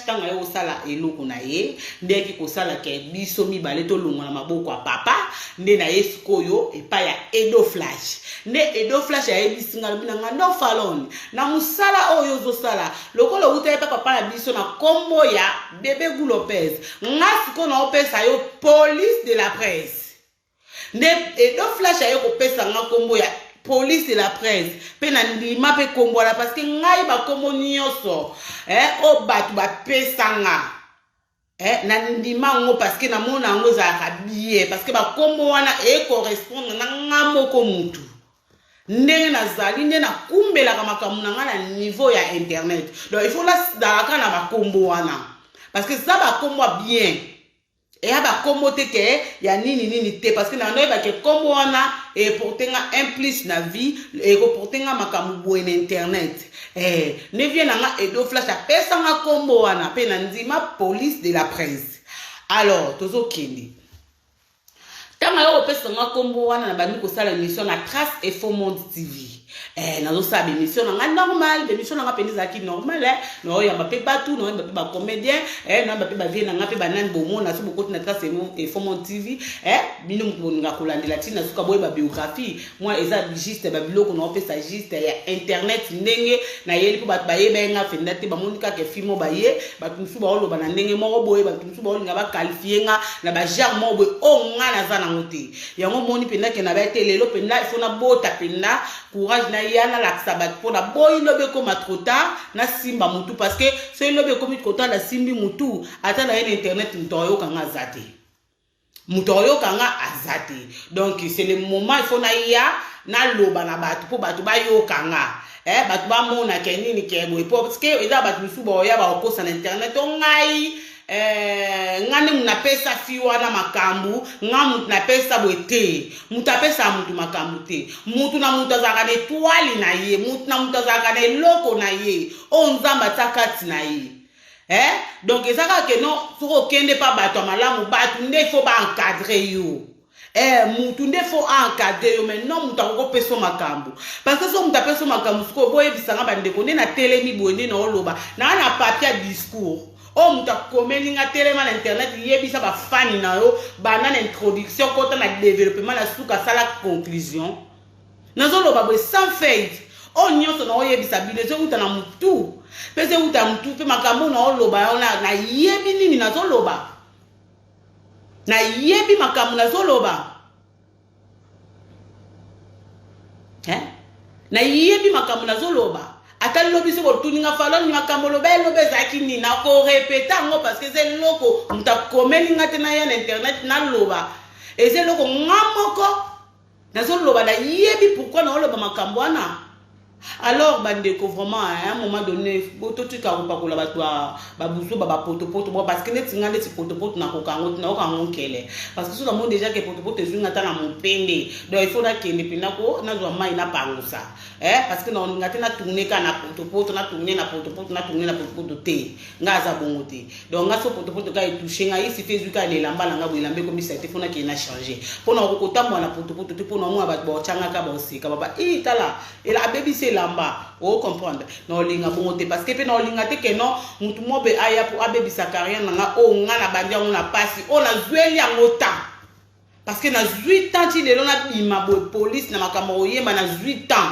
tanga yo sala eloko na ye nde ki ko sala ke biso mibale to longa na maboko ya papa nde na yeskoyo epa ya Edo Flash ya ebisinga lobinanga no falon na musala oyo zo sala lokolo uta epa papa na biso na kombo ya Bebe Gou Lopez nga siko na opesa yo police de la presse nde Edo Flash ayo kopesa nga kombo ya police de la presse pe na ndima pe kombo la parce que ngai ba kombo nyonso o batu ba pesa nga na ndima ngo parce que na mona ngo za kabiye parce que ba kombo wana correspond na nga moko mutu ndenge nazali nde nakumbelaka makambo na nga na niveau ya internet donc il faut la dalaka na ba kombo wana parce que ça va comme moi bien et ya ba kombo te ke ya nini te parce que na ndoy ba ke kombo wana et portenga un plus na vie et ko portenga makambo boye na internet ne vient nga Edo Flash a pesa nga kombo wana pe na ndima police de la presse alors tozo kende tanga yo pesa nga kombo wana na bandi ko sala émission na Trace et Faux Monde TV nazo sa émission nga normal émission nga penza ki normal no ya ba pe batu no ba pe ba comédien no ba pe ba vie nga pe ba nani bomo na so bokoti na Trace et Faux Monde TV bino mko nga kolandela tina suka boye ba biographie moi eza juste ba biloko no pesa juste ya internet ndenge na yeli po ba yeba nga fenda te ba monika ke filmo ba ye ba tunsu ba oloba na ndenge moko boye ba tunsu ba olinga ba qualifier nga na ba genre mo boye o nga na za na ngote yango moni penda ke na ba telelo penda il faut na bota penda courage na yana la sabat pour la boy lobe comme trop tard na simba mutu parce que c'est lobe comme trop tard la simbi mutu ata na internet mtoyo kanga zate mutoyo kanga azate donc c'est le moment il faut na ya na loba na batu po batu ba yo kanga batu ba mona ke nini ke boy parce que eza batu subo ya ba okosa na internet ngai ngani munapesa fiwa na makambu ngamu tunapesa bwete mutapesa mutu makambu te mutu na mutu azaka ne toile na ye mutu na mutu azaka ne loko na ye o nzamba takati na ye donc ezaka ke no soko kende pa bato malamu batu nde faut ba encadrer yo mutu nde faut encadrer yo mais non mutu akoko peso makambu parce que so mutu apeso makambu siko boye bisanga bandeko nde na telemi boye nde na oloba na papier discours o muta komeli nga telema na internet yebisa ba fani na yo bana na introduction kota na développement na suka sala conclusion nazo loba bo sans faith o nyonso na oyebisa bilezo uta na mutu pese uta mutu pe makambo na oloba na yebi nini nazo loba na yebi makambo nazo loba na yebi makambo nazo loba ata lobi so botuninga falon ni makambo lobe zaki ni na ko répéter ngo parce que c'est loko muta komeli ngate na ya internet na loba et c'est loko ngamoko na zo loba na yebi pourquoi na loba makambo wana alors bandeko vraiment à un moment donné boto tu ka ko la batwa babuzo ba poto parce que net ngande ti poto na ko kango na ko kango kele parce que so la monde déjà que poto zunga ta na mpende donc il faut na kende pina ko na zo mai na pangusa parce que na ngate na tourner ka na poto na tourner na poto te ngaza bongo te donc ngaso poto ka toucher nga ici fait zuka le lamba nga bo lambe comme ça te fona ki na changer pour na ko tambo na poto te pour na mo ba bo changa ka ba osika baba itala et la baby c'est lamba o comprendre no linga bongote parce que pe no linga te que non mutu mobe aya pour abebisa carrière nga o nga na bandia on na pasi on a zueli ngota parce que na 8 ans ti lelo na bima boy police na makambo oyemba na 8 ans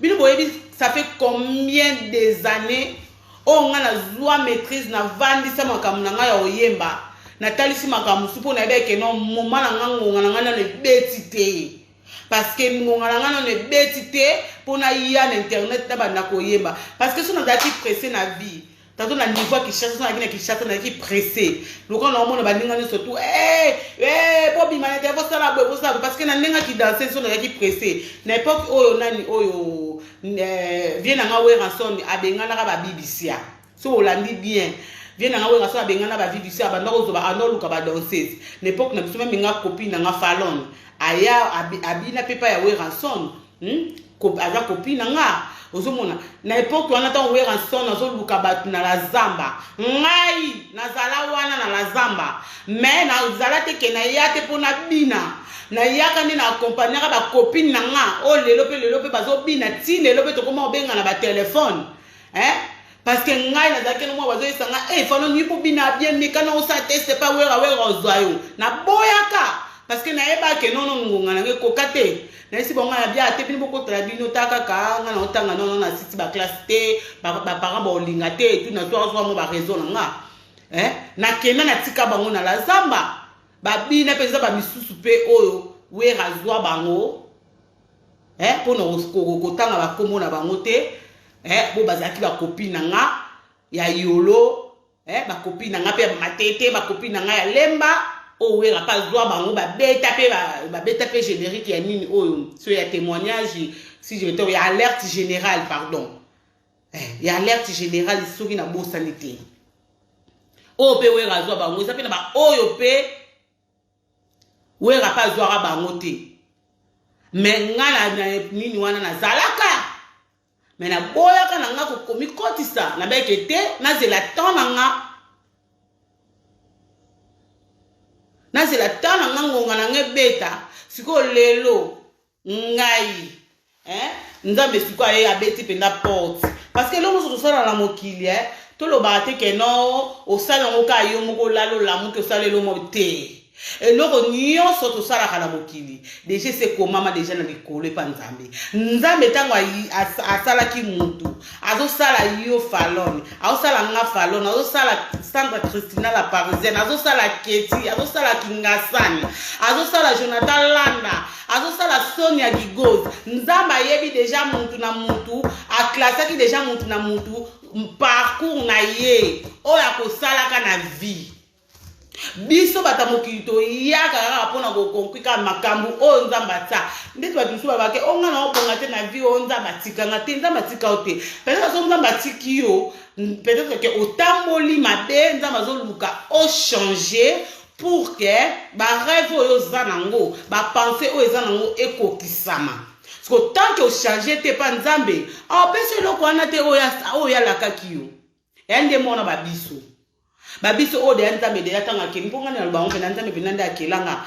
bino boyebi ça fait combien des années o nga na zwa maîtrise na vandisa makambo na nga ya oyemba na talisi makambo supo na beke no moma na nga ngonga na nga na beti te parce que ngonga na nga na beti te pona ya na internet na bana koyemba parce que so na dati pressé na vie tantôt na niveau qui cherche qui cherche na qui pressé donc on a mon baninga surtout pour bimane te faut ça la parce que na nenga qui danser so na qui pressé n'importe oyo nani oyo vient na we ranson abenga na ba BBC so olandi bien vient na we ranson abenga na ba BBC abanda ko zo ba anoluka ba danseuse n'importe na biso même nga copine na nga falon aya abina pepa ya we ranson aza copine nga ozomona na époque wana ta we ranson azoluka batu na la zamba ngai nazala wana na la zamba mais na zala te ke na ya te pona bina na yaka ni na accompagner ba copine na nga o lelo pe bazo bina ti lelo pe to koma obenga na ba téléphone parce que ngai na zake no mwa bazo isanga falo ni po bina bien mais kana o sa teste pa we rozwayo na boyaka parce que na eba ke non ngonga na ko kate na isi bonga na bia te bino boko tra bino taka ka nga na otanga non na siti ba classe te ba parents ba olinga te tout na so mo ba raison nga na kena na tika bango na la zamba ba bina pesa ba misusu pe oyo we razwa bango po no ko tanga ba komo na bango te bo bazaki ba copine nga ya yolo ba copine nga pe ba matete ba copine nga ya lemba oh oui, pas droit bango ba beta pe générique ya nini oyo so ya témoignage si je vais ya alerte générale pardon ya alerte générale soki na bo sanité o pe we razwa bango ça pe na ba oyo pe we ra pas droit bango te mais ngana na nini wana na zalaka mais na boyaka na nga ko komi kotisa na beke te na zela temps na nga na c'est la tana ngonga na ngebeta siko lelo ngai nzambe siko aye abeti penda porte parce que lomo so sala na mokili to lo bate ke no o sala ngoka yo moko lalo la muke sala lo mote et loko nyonso to sala kana mokili déjà c'est comment ma déjà na likolo pa nzambe tango asala ki mutu azo sala yo falon azo sala nga falon azo sala Sandra Christina la Parisienne azo sala Keti azo sala Kingasani azo sala Jonathan Landa azo sala Sonia Gigoz nzamba yebi déjà mutu na mutu a classé ki déjà mutu na mutu parcours na ye oya ko sala kana vie biso batamokili to yaka kaka pona ko konkwika makambu o nzamba ta ndeti batusu babake onga na obonga te na vie o nzamba tikanga te nzamba tika ote peut-être so nzamba tiki yo peut-être que otamboli mabe nzamba zo luka o changer pour que ba rêve oyo zanango ba penser oyo zanango ekokisama parce que tant que o changer te pa nzambe a pese loko wana te oya lakaki yo ende mona babiso o de nzambe de yatanga ke mponga na bango pe nzambe pe nanda akelanga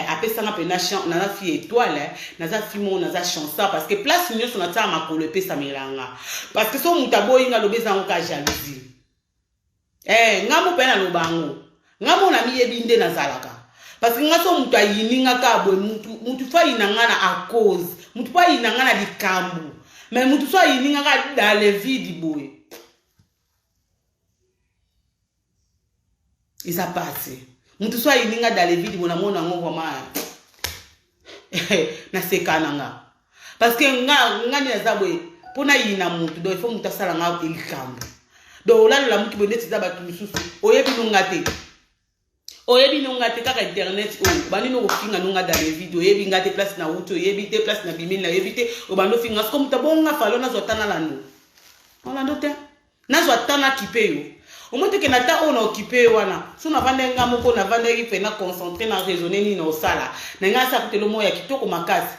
apesanga pe na chance na fille étoile na za fimo na za chance parce que place nyonso na tama makolo pesa milanga parce que so mutabo inga lobeza ngo ka jalousie ngamo pe na lobango ngamo na miyebi nde na zalaka parce que ngaso mutu ayininga ka boy mutu fa inanga na a cause mutu pa inanga na likambu mais mutu so ayininga ka dans le vide boy. Et ça passe. Mutu soit ininga dans les vides mona mona ngo vraiment na sekananga. Parce que nga ni azabwe pona yina mutu do il faut mutu sala nga elikambo. Do la mutu boneti za batu misusu. Oyebi no ngate kaka internet o bani no finga no nga dans les vides oyebi ngate place na wuto oyebi te place na bimini na oyebi te obando finga comme tabonga falona zotana lando. On ndo te. Na zotana kipeyo. Au moins que nata on occupé wana so na vande nga moko na vande ki pena concentrer na raisonner ni no sala na nga sa kutelo moya kitoko makasi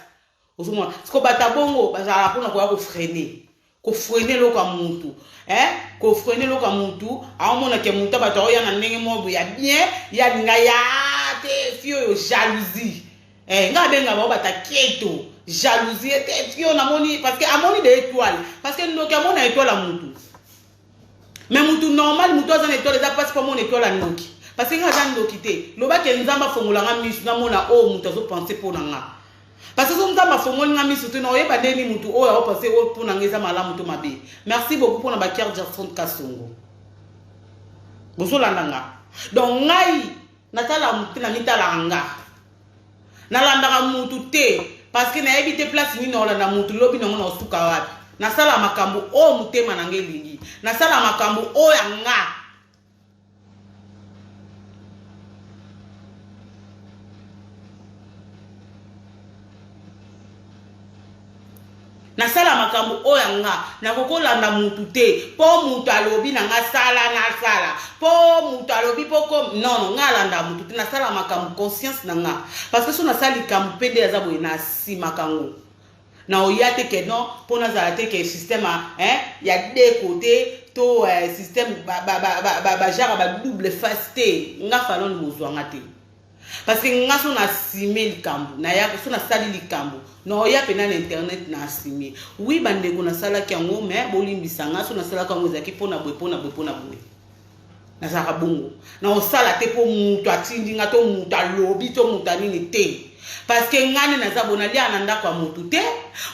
osoma siko batabongo bazala pona ko freiner lo ka muntu ko freiner lo ka muntu a mona ke muntu bato ya na ndenge mo ya bien ya nga ya te fio yo jalousie nga benga ba bataketo jalousie te fio na moni parce que amoni de étoile parce que ndo ka mona étoile a muntu. Mais mutu normal mutu azana étoile za passe pas mon étoile anoki parce que nga zan dokite loba ke nzamba fongolanga misu na mona o mutu azo penser pour nga parce que so nzamba fongolinga misu te na oyeba ndeni mutu o ya penser o pour nga eza malamu to mabe. Merci beaucoup pour na ba Kier Jackson Kasongo boso landanga donc ngai natala mutu na mitala nga nalandaka mutu te parce que na yebi te place ni na olanda mutu lobi na mona osuka wapi nasala makambo o mutema na ngelingi nasala makambo o ya nga nasala makambo oya nga nakokolanda mutu te po mutu alobi na nga sala na sala po mutu alobi poko non nga landa mutu te nasala makambo conscience na nga parce que so nasali kambo pende ya zaboye na si makango na oya te ke non po nazala te ke système ya deux côtés to système genre ba double face te nga falon bozwanga te parce que nga so na simé likambo na ya so na sali likambo no ya pena na internet na asimi oui bandeko na sala ki yango mais bolimbisa nga so na sala ka ngo ezaki pona boye na saka bongo na osala te po mutu atindi nga to mutu alobi to mutu anini te parce que ngani na zabona lia na ndako ya mutu te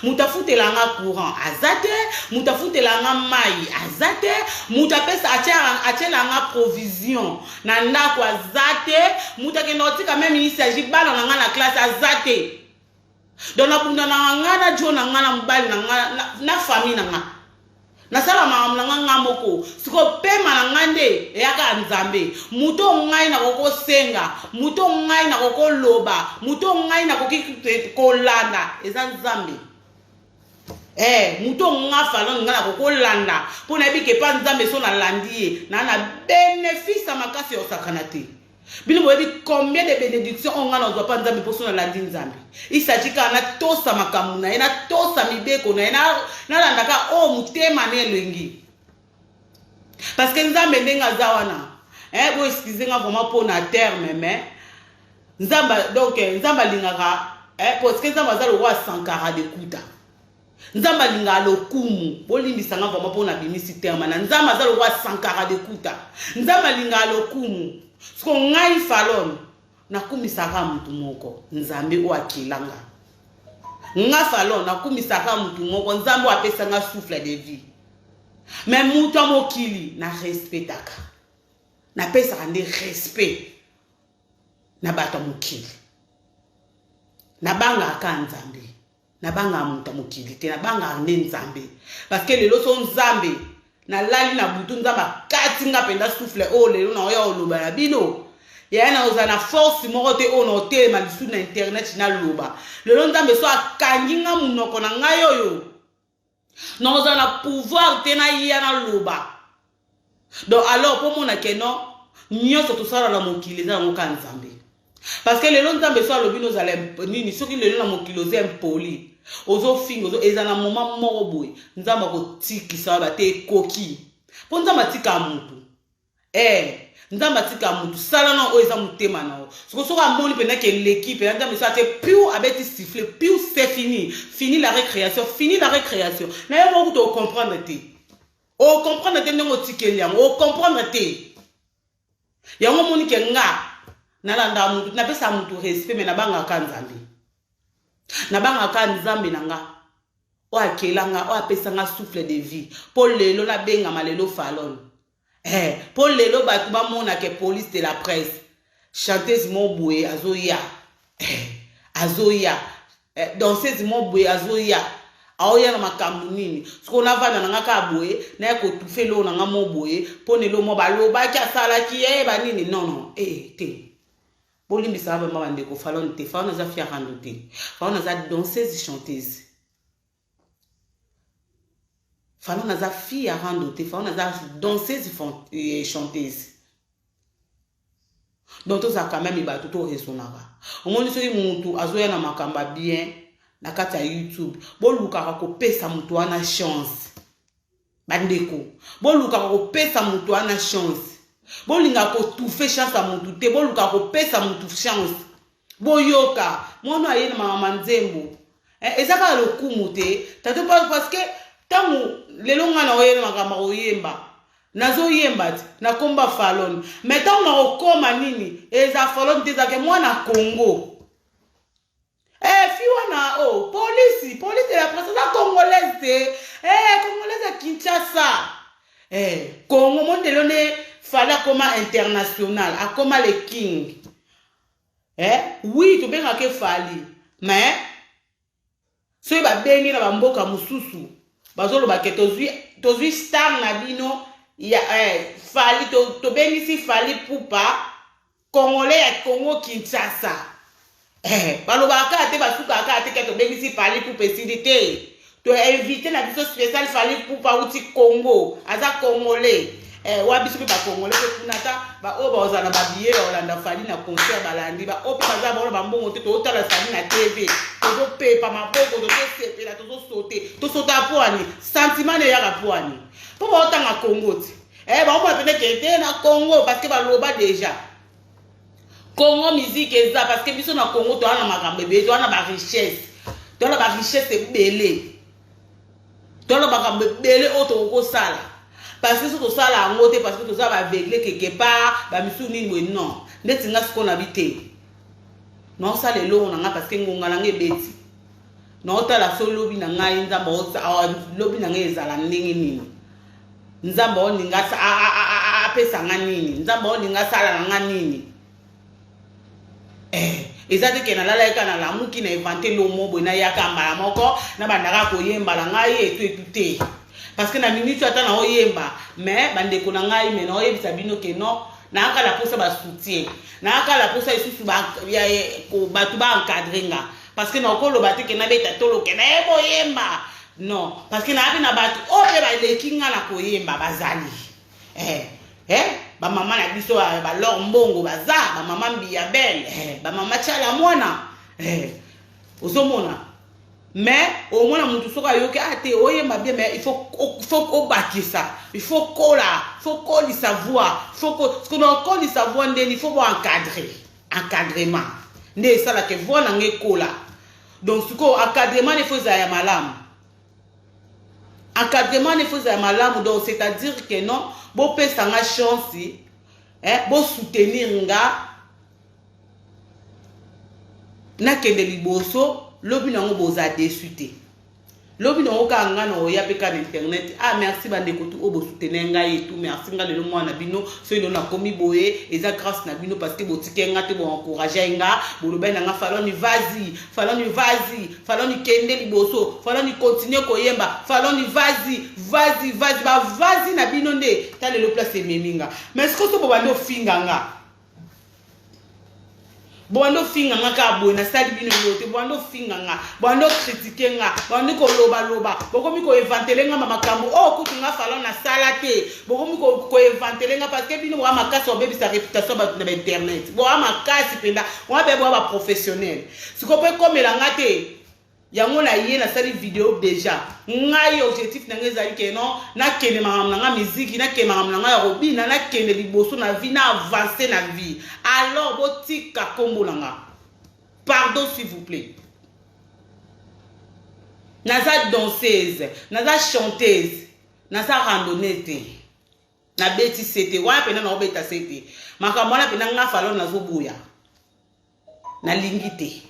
mutu afutela nga courant azate mutu afutela nga mai azate mutu apesa atiela nga provision na ndako azate mutu akenda otika même il s'agit bana na nga na classe azate. Donc na nga na jo na nga na mbali na famille na nga na sala na nga moko siko pema na nga nde eyaka nzambe muto ngai na koko senga muto ngai na koko loba muto ngai na koki kolanda eza nzambe muto nga falon nga na koko landa pona ebike pa nzambe so na landi na bénéfice makasi osakana te. Bino boyebi combien de bénédictions on a dans pas nzambe pour son landi nzambe. Il s'agit quand na tosa makamuna ena tosa mibeko na landaka o mutema ne lengi. Parce que nzambe ndenga zawana bo excusez nga vraiment pour na terme mais nzamba donc nzamba lingaka parce que nzamba za le roi Sankara de Kuta. Nzamba linga lokumu bolimbisa nga vraiment pour na bimisi terme na nzamba za le roi Sankara de Kuta. Nzamba linga lokumu sko ngai falon nakumisaka mutu moko nzambe o akilanga nga falon nakumisaka mutu moko nzambe apesa nga souffle de vie mais mutu mokili na respectaka na pesa nde respect na bato mokili na banga ka nzambe na banga mutu mokili te na banga nde nzambe parce que lelo so nzambe na lali na butu nzamba kati nga penda souffle o lelo na oya oloba na bino ya na ozana force moko te o no te ma lisu na internet na loba lelo nzambe so akangi nga munoko na ngai oyo na ozana pouvoir te na ya na loba donc alors pour mona keno nyonso tosala na mokili za ngo ka nzambe parce que lelo nzambe so alobi no zala nini soki lelo na mokili oze impoli ozo fingo ozo ezana moma moko boy nzamba ko tikisa ba te koki po nzamba tika mutu nzamba tika mutu sala na o eza mutema na o soka moni pena ke l'équipe nzamba so ate piu abeti siffler piu c'est fini la récréation na yo mo ko comprendre te ndongo tikeli yango o comprendre te yango moni ke nga nalanda mutu na pesa mutu respect mais na banga ka nzambe na banga ka nzambe nanga o akelanga o apesa nga souffle de vie pour lelo na benga malelo falon pour lelo batu ba mona ke police de la presse chanteuse Moboué azoya danseuse Moboué azoya aoya na makambu nini siko na vana nanga ka boye na ko tufelo nanga Moboué pone lo mo balo ba kya sala ki ba nini non te bolimbisa ba mabande ko falon te fa na za fia randote fa na za danseuse chanteuse fa na za fia randote fa na za danseuse chanteuse donc to za quand même ba tout resonaka o moni so mutu azoya na makamba bien na kati ya YouTube boluka ko pesa mutu ana chance bandeko boluka ko pesa mutu ana chance bolinga ko tufe chance a mutu te boluka ko pesa mutu chance boyoka mwana ayena mama nzembo ezaka lokumu te tato parce que tangu lelo nga na oyena makamba oyemba nazo yemba na komba Falon mais tant na okoma nini eza Falon tezake mwana Congo fiwana police de la présidence congolaise congolaise Kinshasa Congo mondelone fala koma international akoma le king oui to benga ke fali mais so ba bengi na bamboka mususu bazolo ba ke tozwi star na bino ya fali to bengi si fali pupa congolais ya Congo Kinshasa balobaka te basuka ka te ke to bengi si fali pupa esidite to inviter na biso spécial fali pupa uti Congo aza congolais wabiso pe ba congolais pe kunata ba oba ozana ba billet olanda fali na concert balandi ba opi baza ba ba mbongo te to otala fali na TV to pepa maboko to sepela to sauter to sauter poani sentiment ne ya poani po ba otanga Congo ti ba o ba pene kete na Congo parce que ba loba déjà Congo musique eza parce que biso na Congo to ana makambe be to ana ba richesse belé to ana makambe belé oto ko sala parce que tout ça là ngote parce que tout ça va aveuglé quelque part ba misu nini we non ndeti nga siko na bité non ça le long nga parce que ngonga na ngebeti non ta la solo bi na ngai nzamba o lobi na ngai ezala ndenge nini nzamba o ninga a pesa nga nini nzamba o ninga sala nga nini ezate ke na lala eka na lamu ki na inventer lo mobo na yaka mbala moko na bandaka ko yemba la ngai etuté parce que na minute ata na oyemba mais bandeko na ngai mais na oyebisa bino ke non na aka la posa ba soutien na aka la posa isusu ba ko batu ba encadrer nga parce que na okolo batu ke na beta tolo ke na ebo yemba non parce que na abi na batu o pe ba lekinga na ko yemba bazali ba mama na biso ba lor mbongo baza ba mama mbiya belle ba mama chala mwana ozomona mais au moins mutu soka yoke ate oyemba bien mais il faut obakisa il faut coller sa voix faut ce qu'on coller sa voix ndeni il faut encadrement ndé ça la ke voix na ngekola donc ce ko encadrement il faut ya malamu encadrement il faut ya malamu donc c'est-à-dire que non bo pesa nga chance bo soutenir nga na kende liboso lobi nango boza déçu te lobi nango ka nga na oya pe ka internet merci bandeko tu obo soutenir nga et tout merci nga lelo mwana bino so ino na komi boye eza grâce na bino parce que botike nga te bo encourager nga boloba na nga faloni vas-y faloni kende liboso faloni continuer koyemba faloni vas-y ba vas-y na bino nde ta lelo place meminga mais est-ce que so bo bando finga nga boando finga nga ka boy na sali bino yote boando finga nga boando critiquer nga boando ko loba bokomi ko inventer nga makambo kutu nga fala na sala te bokomi ko inventer nga parce que bino wa makasi obebi sa réputation ba na internet bo wa makasi penda wa be bo ba professionnel siko pe komela nga te yango na ye na sali vidéo déjà ngai objectif na ngezali ke non na kene mangam na nga musique na kene mangam na nga ya robina na kene liboso na vie na avancer na vie alors botika kombo na nga pardon s'il vous plaît naza danseuse naza chanteuse naza randonnette na beti sete wa pena na obeta sete makambo na pena nga falo nazo buya na lingite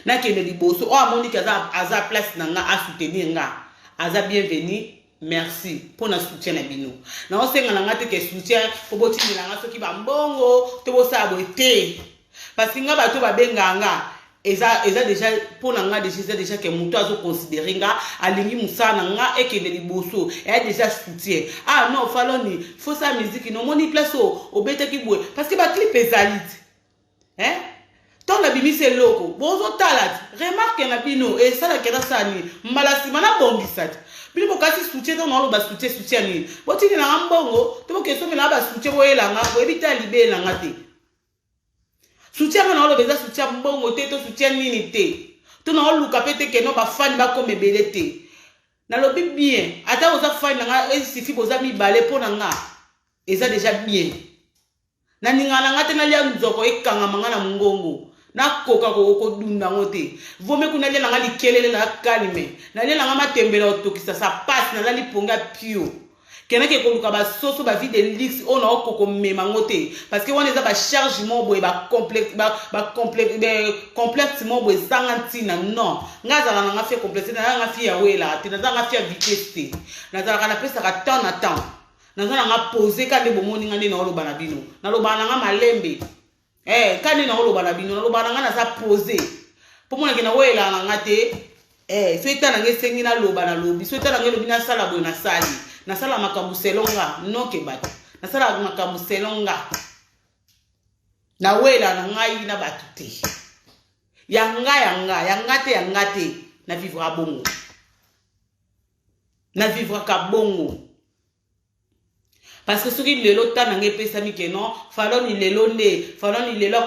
na kende liboso amoni kaza aza place na nga a soutenir nga aza bienvenu merci pour na soutien na bino na osenga na nga te ke soutien po botini na nga soki ba mbongo to bosa bote parce que nga bato ba benga nga eza déjà pour na nga déjà que muto azo considérer nga alingi musana nga ekende liboso et déjà soutien non faloni faut sa musique no moni place au bete ki boue parce que ba clip ezalite tant la bimi c'est loko bozo talat remarque na bino et ça la kera sani mbala simana bongisat bino bokasi soutien dans lo ba soutien ni botini na mbongo to bokeso me na ba soutien boyela nga bo ebita libela nga te soutien na lo beza soutien mbongo te to soutien nini te to na luka pete ke no ba fan ba comme belé te na lo bien ata oza fan nga il suffit boza mi balé pona nga eza déjà bien na ningana nga te na lia nzoko ekanga manga na ngongo na koka ko dunda ngote vome kuna lia nga likelele na kalime na lia nga matembela otokisa sa passe na zali ponga pio kena ke koluka ba soso ba vie de luxe on a koko memangote parce que on eza ba chargement boy ba complexe complètement boy zangantina non ngaza na nga fait complexe na nga fi ya wela te na nga fi ya vitesse na za kana pesa ka temps na temps na za nga poser ka de bomoni nga ni na lo bana bino na lo bana nga malembe ka ni na lo bana bino na lo bana nga na za poser pour moi na wela na nga te so eta na ngesengi na lo bana lobi so eta na ngelo bina sala boy na sali na sala makambu selonga no ke bat na sala makambu selonga na wela na ngai na batute yanga te na vivre bongo na vivre ka bongo parce que ce qui lelo ta na nge pesa mi ke non falon ni lelo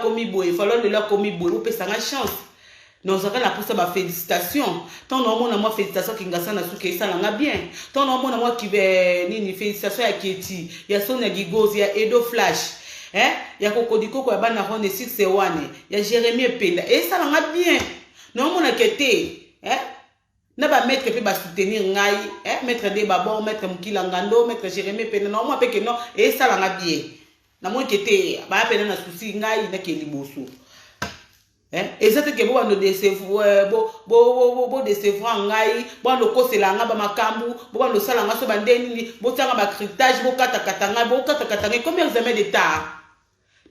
komi boy falon lelo komi boy o pesa nga chance non ça la pour ça ba félicitations tant non mona moi félicitations ki ngasa na suke ça nga bien tant non mona moi ki be nini félicitations ya Keti ya Sonia Gigozi ya Edo Flash ya Kokodiko ko ya bana Rone 6 ya Jérémie Penda et ça nga bien non mona kete na ba mettre pe ba soutenir ngai mettre de babon mettre Mukila Ngando mettre Jérémie Penda non moi pe que non et ça nga bien na moi kete ba pena na souci ngai na ke liboso et ça que bo no décevoir bo décevoir ngai bo no kosela nga ba makambu bo no sala nga so bandeni ni bo tanga ba cryptage bo kata nga bo kata nga comme examen d'état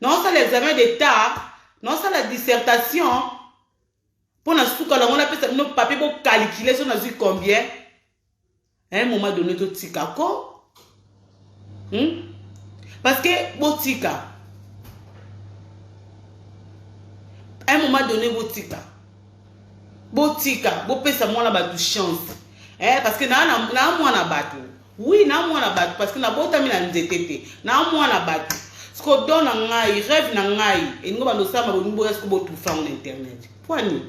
non ça l'examen d'état non ça la dissertation pour na suka la on appelle no papier bo calculer so na zu combien à un moment donné to tika ko parce que bo tika à un moment donné, botika, pesa mwana batu chance. Parce que na mwana batu. Oui, na mwana batu parce que na bota mi na nzetete. Na mwana batu. Ce qu'on donne na ngai, rêve na ngai. Et nous bando sama bo nimbo est-ce que bo tout faire en internet. Poani.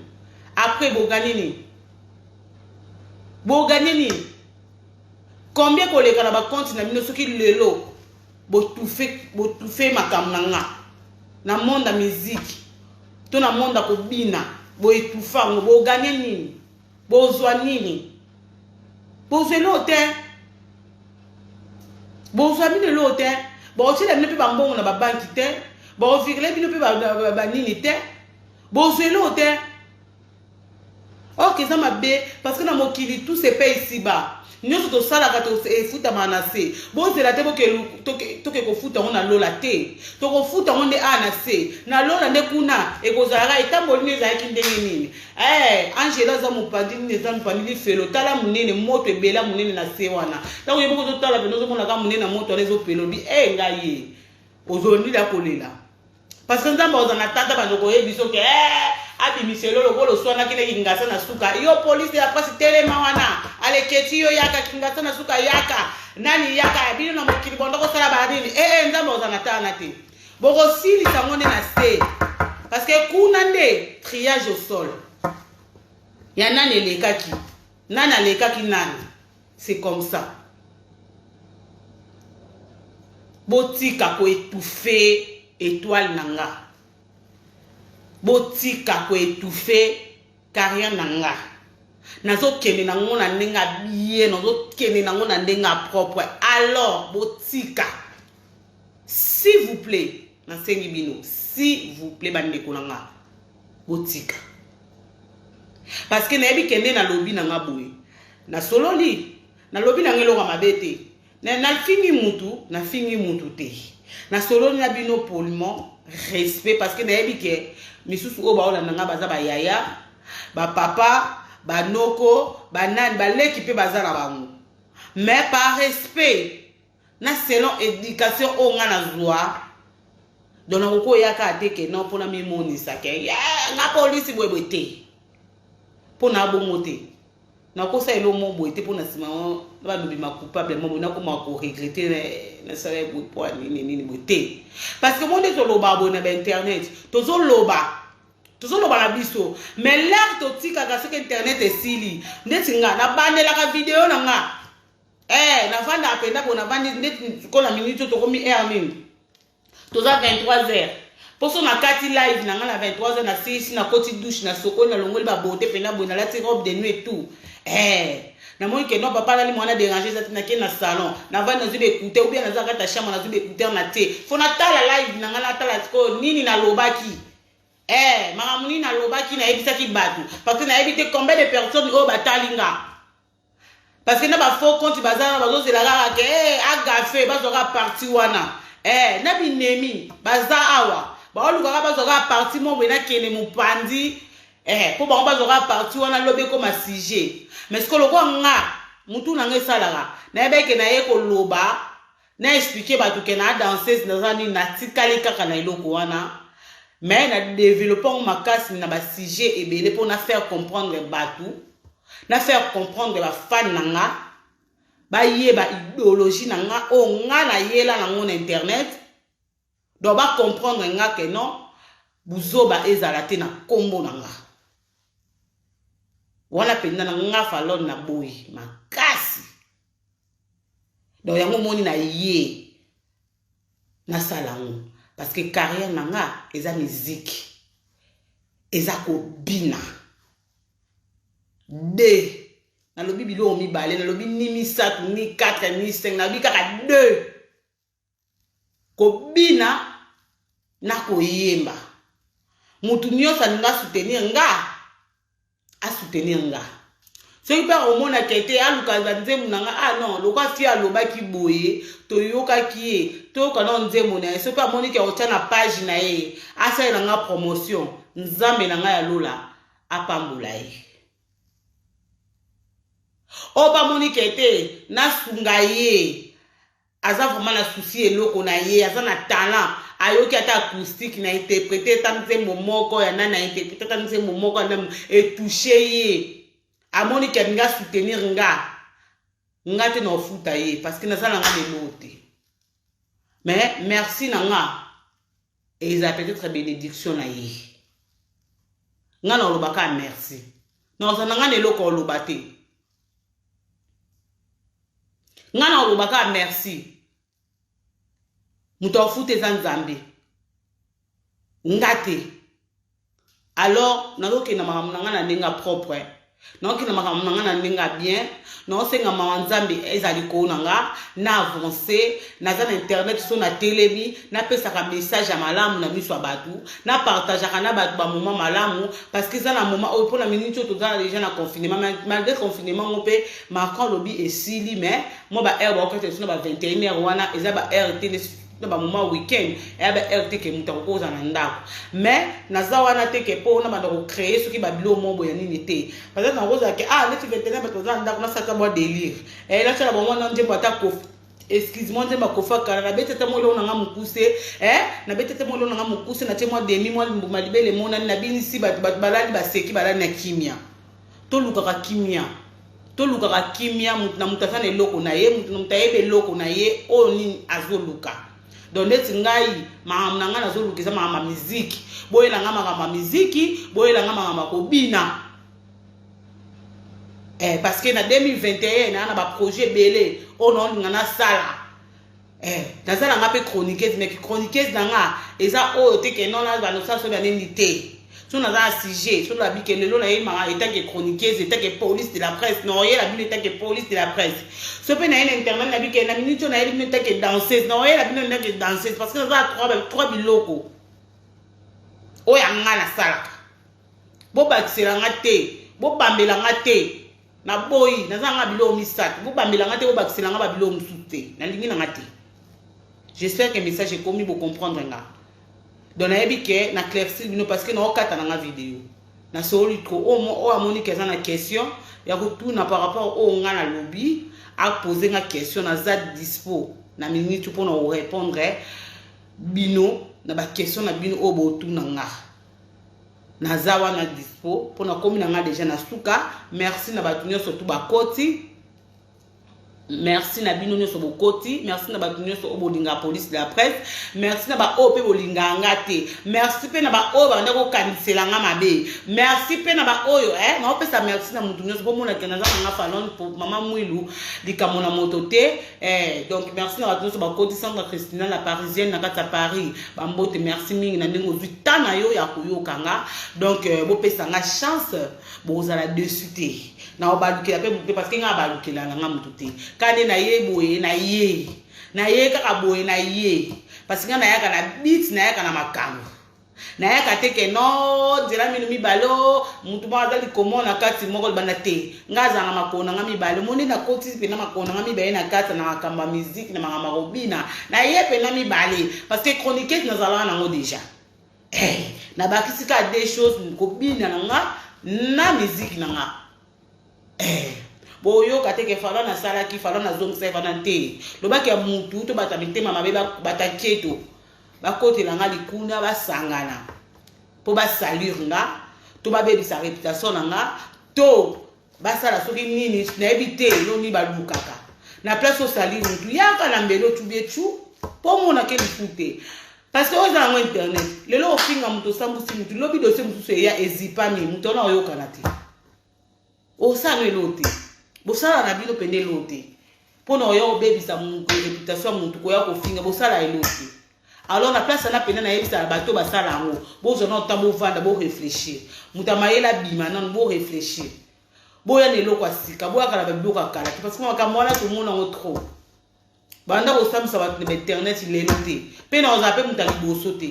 Après bo gagner ni. Bo gagner ni. Combien ko le kana ba compte na mino soki lelo. Bo tout fait makam na nga. Na monde la musique. Tout le monde a bina, bo étouffa, bo gagner nini, bo zwa nini, bo zwe l'hôtel, bo zwa mine l'hôtel, bo aussi la mine pa mbongo na ba banki te, bo fikle bino pe ba nini te, bo zwe l'hôtel. Ok, ça m'a bé, parce que dans mon kili, tout se paye ici-bas. Nous sommes ça là quand on fout à manassé. Bon c'est la tête que ko fout on a lola té. To ko fout on de anasé. Na lola ne kuna e ko zara itamboli za kindenge nini. Angela za mupandi ni za mpandi felo tala munene moto ebela munene na se wana. Ta ko yebo to tala beno zo mona ka munene na moto lezo pelo bi ngaye. Ozoni la kolela. Parce que nzamba ozana tata ba ndoko yebiso ke abi miselo lokolo swana kile kingasa na suka yo police ya pasi telema wana ale Keti yo yaka kingasa na suka yaka nani yaka bino na mokili bondo ko sala badini nzamba ozana tana te boko sili sangonde na se parce que kuna nde triage au sol ya nani lekaki nani lekaki nani c'est comme ça botika ko étouffer étoile nanga botika ko étouffer carrière nanga nazo kene nango na ndenga bien nazo kene nango na ndenga propre alors botika s'il vous plaît na sengi bino s'il vous plaît bandeko nanga botika parce que na yebi kende na lobi nanga boye na sololi na lobi nanga eloko mabete na fingi mutu te na sololi na bino poliment respect parce que na yebi ke misusu o ba ola nanga baza ba yaya ba papa ba noko ba nani ba leki pe baza na bango mais par respect na selon éducation o nga na zwa dona ko yaka ateke non pona mi monisa ke nga police bwebwete pona bongo te na ko sa elo mo bwete pona sima ba lobi ma coupable mo na ko ma ko regretter na sa le po ni bwete parce que monde to loba bona ba internet to zo loba la biso mais l'air to tika ka sur internet esili ndeti nga na bandela ka video na nga na vanda apenda bona bandi ndeti ko na minute to komi air nini to za 23h poso na kati live na nga na 23h na 6 na koti douche na soko na longoli ba bote pena bona la robe de nuit et tout na moi que non papa là moi déranger ça na na salon na va nous écouter ou bien na ta chambre na écouter na té faut na tala live na ngala tala ko nini na lobaki makamuni na lobaki na ebisa ki batu parce que na éviter combien de personnes au batalinga parce que na ba faux compte bazana bazo c'est la rara que agafe bazora parti wana na binemi baza awa ba oluka bazora parti mo bena kene mupandi pour ba bazora parti wana lobe comme sujet mais ce que le roi nga mutu na ngesalara na ebeke na ye ko loba na expliquer batu ke na danseuse na zani na tikali kaka na iloko wana mais na développons ma casse na ba sujet ebele pour na faire comprendre batu na faire comprendre ba fan nanga ba yé ba idéologie nanga o nga na yela na mon internet do ba comprendre nga que non buzoba ezalate na kombo nanga wana penda na nga falon na boy makasi do yango moni na yé na salango parce que carrière nanga eza musique eza ko bina de na lobi bilo mi balé na lobi ni mi 7 ni 4 ni 5 na lobi kaka 2 ko bina na ko yemba mutu nyosa nga soutenir nga a soutenir nga ce qui part au monde a été à l'occasion munanga non le quoi fi aloba ki boye to yoka ki to kana nzemo na ce pas moni ki o tana page na ye asa nga promotion nzambe na nga ya lola apambula ye o ba moni ki été na sunga ye aza vraiment na souci eloko na ye aza na talent ayoki ata acoustique na interpréter ta nzembo moko ya nana interpréter ta nzembo moko na et toucher ye amoni ke nga soutenir nga te no futa ye parce que nazala nga de note mais merci na nga et ça peut-être bénédiction na ye nga na lobaka merci non ça nga ne loko lobate nga na lobaka merci muto futa zanzambe ngate alors naloke na mama nga na nenga propre non qui na makambo nanga na ndinga bien non senga mawanzambe ezali ko nanga na avancer na za internet so na telebi na pesa ka message ya malamu na miso batu na partager kana batu ba moment malamu parce que ça na moment au pour la minute to za déjà na confinement malgré confinement on peut marquant lobby et sili mais moi ba heure ba ko te so ba 21h wana eza ba heure tennis ba moment weekend e ba RT ke muta ko za na ndako mais naza wana te ke po na ba ko créer ce qui ba bilo mombo ya nini te parce que na roza ke leti 21 ba to za ndako na saka mo délire et là ça ba moment nje bata ko excuse-moi nje ba ko fa kana na betete mo lo na nga mukuse na betete mo lo na nga mukuse na te mo demi mo mbuma libele mo na binisi ba balali ba seki balali na kimia to luka kimia to luka kimia mutna mutafana eloko na ye mutna mutayebe eloko na ye o ni azoluka donc neti ngai makambo na nga nazolukisa makambo miziki boyelanga makambo miziki boyelanga makambo kobina parce que na 2021 na ba projet belé ono nga na sala nazala nga pe chroniqueuse mais chroniqueuse na nga eza oyo te ke non na ba no sa so na nini te so na za sujet so la bi ke lelo na ye manga état que chroniqueuse état que police de la presse non ye la bi état que police de la presse so pe na internet na bi ke na minute na ye bi état que danseuse non ye la bi état que danseuse parce que na za trois biloko o ya nga na sala bo bakisela nga te bo bambela nga te na boyi na za nga bilo misat bo bambela nga te bo bakisela nga ba bilo msute na lingi na nga te j'espère que le message est commis pour comprendre nga donc na yebi ke na claircir bino parce que na okata na nga vidéo na soli trop o amoni ke za na question ya kutuna par rapport au nga na lobby a poser nga question na za dispo na minute pour na répondre bino na ba question na bino o bo tuna nga na za wana dispo pour na komi na nga déjà na suka merci na ba tunyo surtout ba koti merci na bino nyoso bokoti, merci na ba nyoso obolinga police de la presse, merci na ba ope bolinga ngate, merci pe na ba o ba ndako kanisela nga mabe, merci pe na ba oyo na opesa merci na mutu nyoso po mona kenaza nga falon pour mama mwilu likamona motote donc merci na ba nyoso bakoti Centre Christina la Parisienne na kata Paris, ba mbote merci mingi na ndingo vitana yo ya kuyokanga, donc bopesa nga chance bozala dessus te. Na obalukela pe parce que nga balukela nga mututé kane na ye boye na ye kaka boye na ye parce que nga na yaka na beat na yaka na makambo na yaka teke no dira minu mibalo mutu ba dali komona kati moko bana te nga zanga makona nga mibalo moni na koti pe na makona nga mibale na kata na makamba musique na makamba robina na ye pe na mibale parce que chroniqueuse na zala na ngo déjà na bakisika des choses ko bina nga na musique na nga boyo kateke falo na sala ki falo na zone save na te lobaki ya mutu to bata mitema mabe bataketo bakote la nga likuna basangana po basalir nga to babebisa réputation na nga to basala soki nini na ebite no ni balukaka na place au salir mutu yaka na mbelo tubiechu po mona ke lifute parce que aux en internet lelo ofinga mutu sambusi mutu lobi dossier mutu ya ezipami mutu na oyokana te osano elote bosala na bino pende elote pona oyo obebisa mu réputation mutu ko ya kofinga bosala elote alors na place na pende na yebisa bato basala ngo bozo na tambo vanda bo réfléchir mutamayela bima nan bo réfléchir boya nelo kwa sika boya kala babiboka kala parce que makamwana tout monde en trop banda ko samsa ba internet lelote pena ozape mutali bosote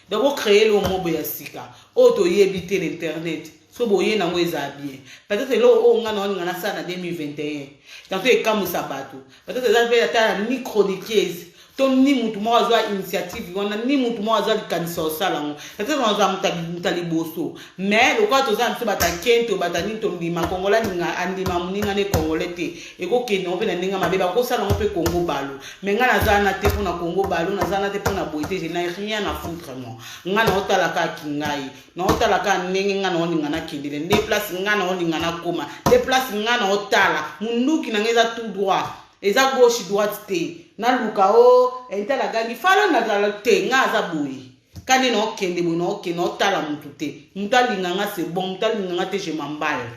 donc créer le mobo ya sika auto yebite l'internet so boye na ngo eza bien peut-être lo o nga na ngana sana 2021 donc e kamusa bato peut-être ça fait ta ni chroniqueuse to ni mutu mo azwa initiative wana ni mutu mo azwa likanisa osala ngo peut-être on za mutali boso mais le quoi to za mso bata kento bata ni to ndima kongola ninga andima muninga ne kongolais te e ko ke no pe na ninga mabe ba ko sala ngo pe Congo balo mais nga na za na te pona Congo balo na za na te pona boité je n'ai rien à foutre moi nga na otala ka kingai na otala ka ninga nga na oninga na kindile des places nga na oninga na koma des places nga na otala munduki na ngeza tout droit eza gauche droite te na luka o entala gangi falo na dala te nga za boyi kani no kende bo no ke no tala mutu te mutalinga nga c'est bon mutalinga nga te je m'emballe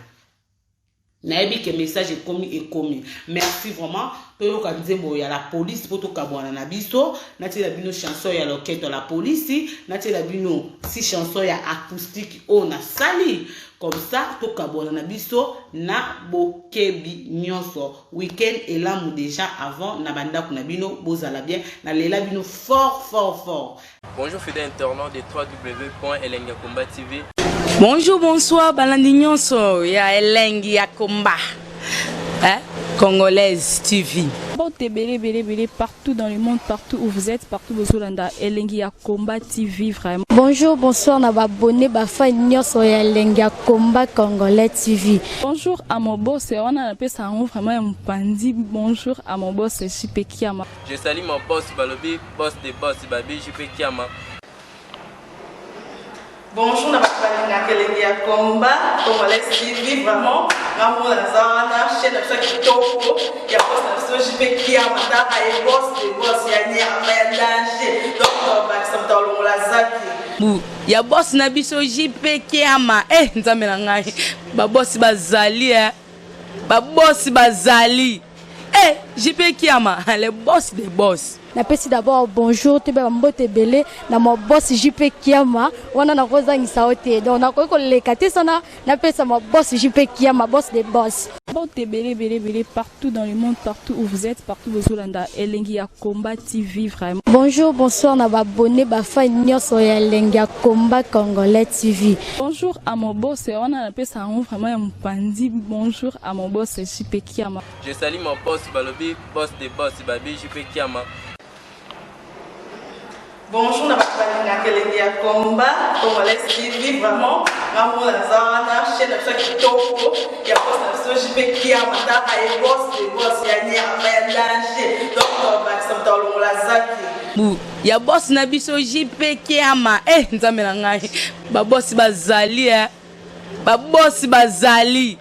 na ebi ke message ekomi merci vraiment to ka nzembo ya la police poto kabwana na biso na tela bino chanson ya loketo la police na tela bino si chanson ya acoustique o na sali comme ça to kabwana na biso na bokebi nyonso weekend elamu déjà avant na banda kuna bino bozala bien na lela bino fort. Bonjour fidèles internautes de www.elengiakomba TV. Bonjour, bonsoir, balandi nyonso ya Elengi ya Komba. Congolaise TV. Belé, partout dans le monde, partout où vous êtes, partout où vous êtes, Elengi ya Komba TV, vraiment. Bonjour, bonsoir, na abonné bafa nyonso ya Elengi ya Komba Congolais TV. Bonjour à mon boss, on a appelé ça vraiment un pandi. Bonjour à mon boss, JP Kiama. Je salue mon boss Balobi, boss des boss Babi, JP Kiama. Bonjour, na Elengi ya Komba Congolais TV, vraiment ngamo na zana chaîne de chaque toko ya boss na JP Kiama ta ay boss des boss ya nyama ya danger donc ba samta longola zaki ya boss na biso JP Kiama nzambe na ngai ba boss bazali ba boss bazali JP Kiama le boss des boss. Napesi d'abord bonjour te ba mbote belé na mo boss JP Kiama wana na kozangisa ote donc na ko lekate sana napesa mo boss JP Kiama boss des boss. Belé, partout dans le monde, partout où vous êtes, partout où vous êtes, Elengi ya Komba TV, vraiment. Bonjour, bonsoir, na abonné bafa nyonso ya Elengi ya Komba Congolais TV. Bonjour à mon boss, on a appelé ça vraiment un pandi. Bonjour à mon boss, JP Kiama. Je salue mon boss Balobi, boss des boss Babi, JP Kiama. Bonjour, na Elengi ya Komba Congolais TV, vraiment ngamo na zana chaîne de chaque toko ya boss na JP Kiama ta ay boss des boss ya nyama ya danger donc ba samta longola zaki ya boss na biso JP Kiama nzambe na ngai ba boss bazali ba boss bazali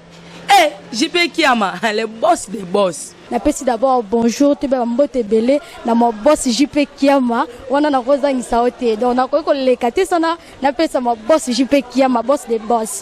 Eh, JP Kiama, le boss des boss. Napesi d'abord bonjour te ba mbote belé na mo boss JP Kiama wana na kozangisa ote donc na ko lekate sana napesa mo boss JP Kiama boss des boss.